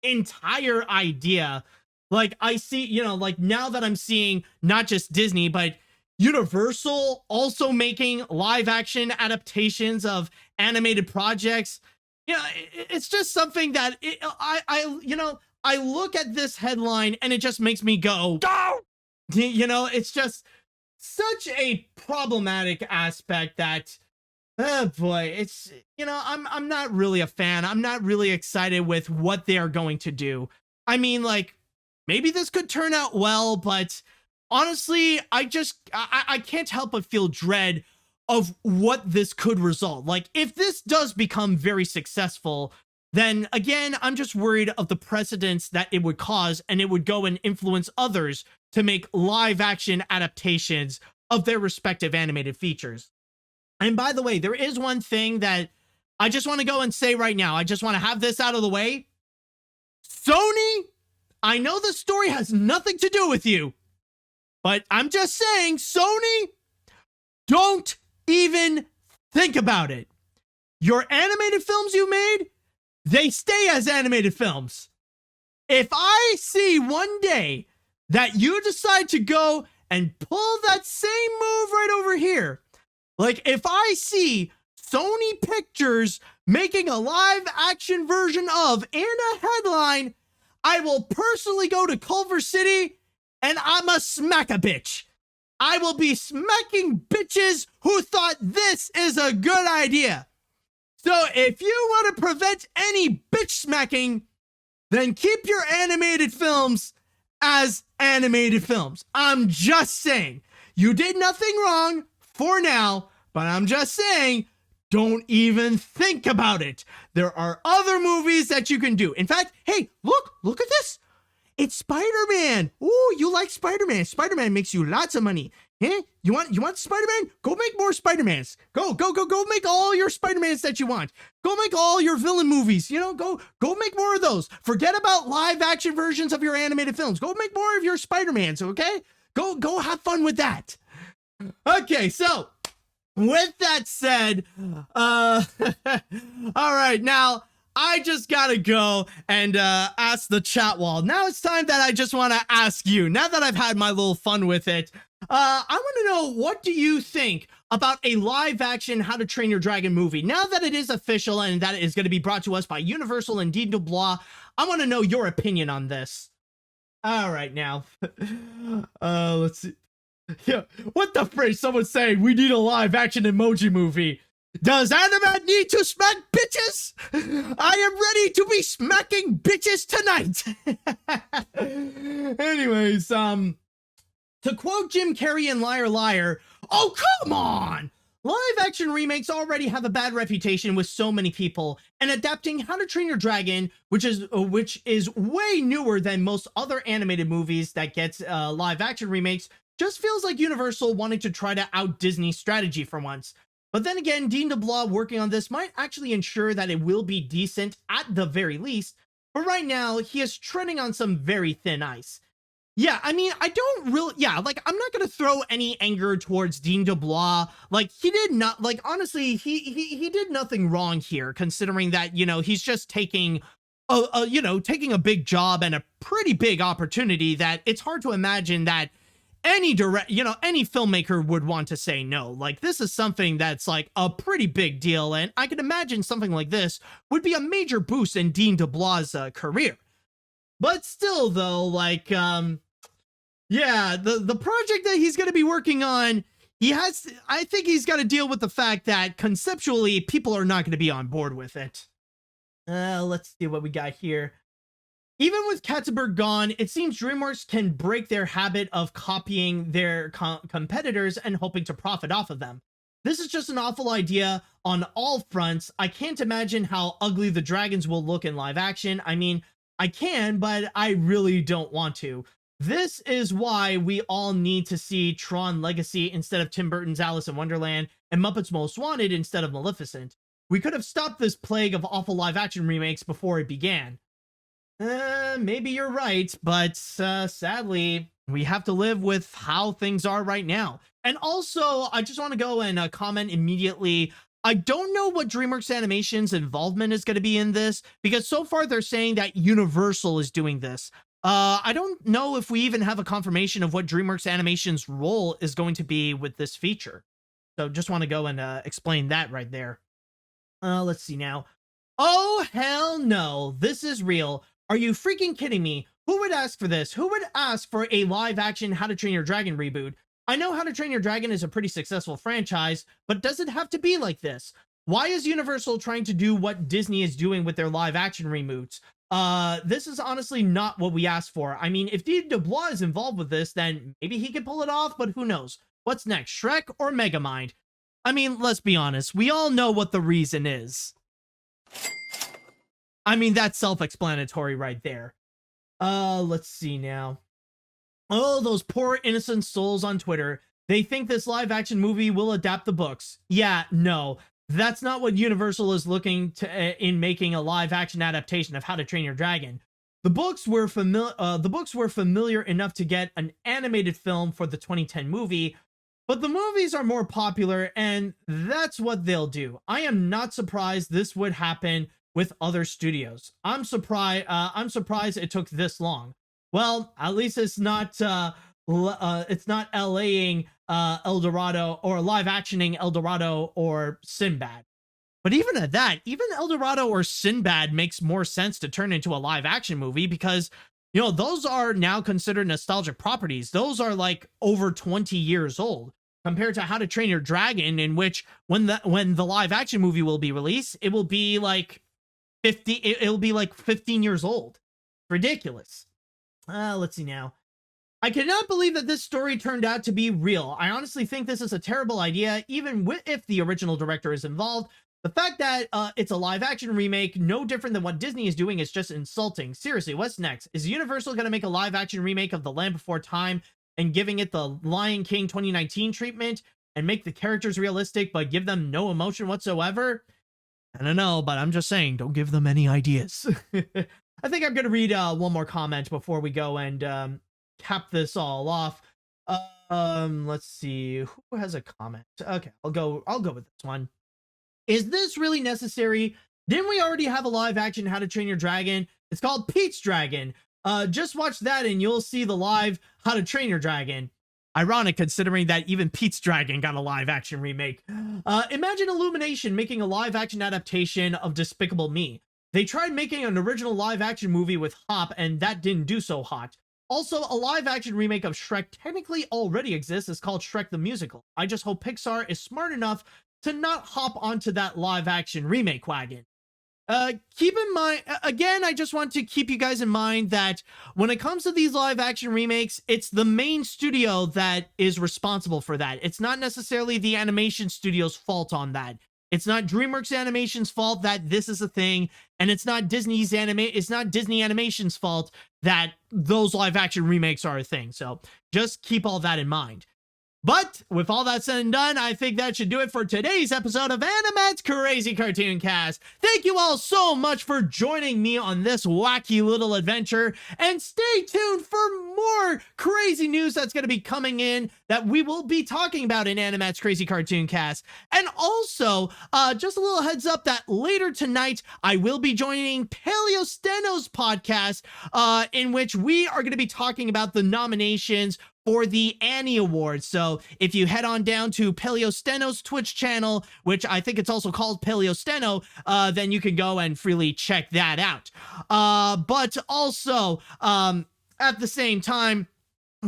entire idea, like, I see, like, now that I'm seeing not just Disney, but Universal also making live action adaptations of animated projects, it's just something that I look at this headline and it just makes me go, it's just such a problematic aspect that, oh boy, it's, I'm not really a fan. I'm not really excited with what they are going to do. I mean, like, maybe this could turn out well, but honestly, I can't help but feel dread of what this could result. Like, if this does become very successful, then again, I'm just worried of the precedents that it would cause, and it would go and influence others to make live action adaptations of their respective animated features. And by the way, there is one thing that I just want to go and say right now, I just want to have this out of the way. Sony, I know the story has nothing to do with you, but I'm just saying, Sony, don't even think about it. Your animated films you made, they stay as animated films. If I see one day that you decide to go and pull that same move right over here, like if I see Sony Pictures making a live action version of and a headline, I will personally go to Culver City and I'ma smack a bitch. I will be smacking bitches who thought this is a good idea. So if you want to prevent any bitch smacking, then keep your animated films as animated films. I'm just saying, you did nothing wrong for now, but I'm just saying, don't even think about it. There are other movies that you can do. In fact, hey, look at this. It's Spider-Man. Ooh, you like Spider-Man. Spider-Man makes you lots of money. Eh? You want Spider-Man? Go make more Spider-Mans. Go make all your Spider-Mans that you want. Go make all your villain movies. You know, go make more of those. Forget about live action versions of your animated films. Go make more of your Spider-Mans, okay? Go have fun with that. Okay, so with that said, all right, now I just gotta go and ask the chat wall. Now it's time that I just want to ask you, now that I've had my little fun with it, I want to know, what do you think about a live action How to Train Your Dragon movie? Now that it is official and that it is going to be brought to us by Universal and Dean DeBlois, I want to know your opinion on this. All right, now, let's see. Yeah, what the frick? Someone's saying we need a live action emoji movie. Does AniMat's need to smack bitches? I am ready to be smacking bitches tonight. Anyways, to quote Jim Carrey in Liar Liar, oh, come on! Live action remakes already have a bad reputation with so many people, and adapting How to Train Your Dragon, which is way newer than most other animated movies that gets live action remakes, just feels like Universal wanting to try to out Disney's strategy for once. But then again, Dean DeBlois working on this might actually ensure that it will be decent at the very least, but right now, he is treading on some very thin ice. Yeah, I mean, I don't really, yeah, like, I'm not gonna throw any anger towards Dean DeBlois. Like, he did not, like, honestly, he did nothing wrong here, considering that, you know, he's just taking taking a big job and a pretty big opportunity that it's hard to imagine that any filmmaker would want to say no. Like, this is something that's like a pretty big deal, and I can imagine something like this would be a major boost in Dean DeBlois' career. But still, though, like, yeah, the project that he's going to be working on, I think he's got to deal with the fact that conceptually people are not going to be on board with it. Let's see what we got here. Even with Katzenberg gone, it seems DreamWorks can break their habit of copying their competitors and hoping to profit off of them. This is just an awful idea on all fronts. I can't imagine how ugly the dragons will look in live action. I mean, I can, but I really don't want to. This is why we all need to see Tron Legacy instead of Tim Burton's Alice in Wonderland and Muppets Most Wanted instead of Maleficent. We could have stopped this plague of awful live action remakes before it began. Maybe you're right, but sadly, we have to live with how things are right now. And also, I just want to go and comment immediately. I don't know what DreamWorks Animation's involvement is going to be in this, because so far they're saying that Universal is doing this. I don't know if we even have a confirmation of what DreamWorks Animation's role is going to be with this feature. So just want to go and explain that right there. Let's see now. Oh, hell no. This is real. Are you freaking kidding me? Who would ask for this? Who would ask for a live action How to Train Your Dragon reboot? I know How to Train Your Dragon is a pretty successful franchise, but does it have to be like this? Why is Universal trying to do what Disney is doing with their live action reboots? This is honestly not what we asked for. I mean, if Dean DeBlois is involved with this, then maybe he can pull it off, but who knows? What's next, Shrek or Megamind? I mean, let's be honest. We all know what the reason is. I mean, that's self-explanatory right there. Let's see now. Oh, those poor innocent souls on Twitter. They think this live-action movie will adapt the books. Yeah, no. That's not what Universal is looking to in making a live action adaptation of How to Train Your Dragon. The books were familiar enough to get an animated film for the 2010 movie, but the movies are more popular, and that's what they'll do. I am not surprised this would happen with other studios. I'm surprised it took this long. Well, at least it's not LAing El Dorado or live actioning El Dorado or Sinbad. But even at that, even El Dorado or Sinbad makes more sense to turn into a live action movie because, you know, those are now considered nostalgic properties. Those are like over 20 years old compared to How to Train Your Dragon, in which when the live action movie will be released, it will be like 15 years old. Ridiculous. Let's see now. I cannot believe that this story turned out to be real. I honestly think this is a terrible idea, even if the original director is involved. The fact that it's a live action remake, no different than what Disney is doing, is just insulting. Seriously, what's next? Is Universal going to make a live action remake of The Land Before Time and giving it the Lion King 2019 treatment and make the characters realistic but give them no emotion whatsoever? I don't know, but I'm just saying, don't give them any ideas. I think I'm going to read one more comment before we go and cap this all off. Let's see. Who has a comment? Okay, I'll go with this one. Is this really necessary? Didn't we already have a live action How to Train Your Dragon? It's called Pete's Dragon. Just watch that and you'll see the live How to Train Your Dragon. Ironic considering that even Pete's Dragon got a live action remake. Imagine Illumination making a live action adaptation of Despicable Me. They tried making an original live action movie with Hop and that didn't do so hot. Also, a live action remake of Shrek technically already exists. It's called Shrek the Musical. I just hope Pixar is smart enough to not hop onto that live action remake wagon. Keep in mind, again, I just want to keep you guys in mind that when it comes to these live action remakes, it's the main studio that is responsible for that. It's not necessarily the animation studio's fault on that. It's not DreamWorks Animation's fault that this is a thing, and it's not Disney Animation's fault that those live action remakes are a thing. So just keep all that in mind. But with all that said and done, I think that should do it for today's episode of AniMat's Crazy Cartoon Cast. Thank you all so much for joining me on this wacky little adventure, and stay tuned for more crazy news that's going to be coming in that we will be talking about in AniMat's Crazy Cartoon Cast. And also, just a little heads up that later tonight, I will be joining Paleo Steno's podcast, in which we are going to be talking about the nominations for the Annie Awards. So if you head on down to Paleo Steno's Twitch channel, which I think it's also called Paleo Steno, then you can go and freely check that out. But also, at the same time,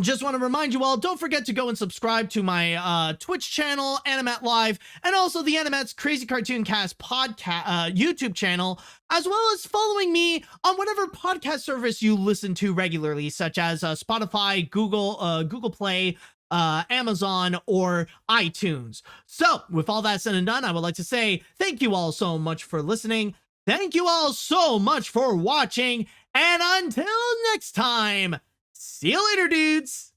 just want to remind you all, don't forget to go and subscribe to my Twitch channel, AniMat Live, and also the AniMat's Crazy Cartoon Cast podcast YouTube channel, as well as following me on whatever podcast service you listen to regularly, such as Spotify, Google Play, Amazon, or iTunes. So, with all that said and done, I would like to say thank you all so much for listening. Thank you all so much for watching, and until next time, see you later, dudes!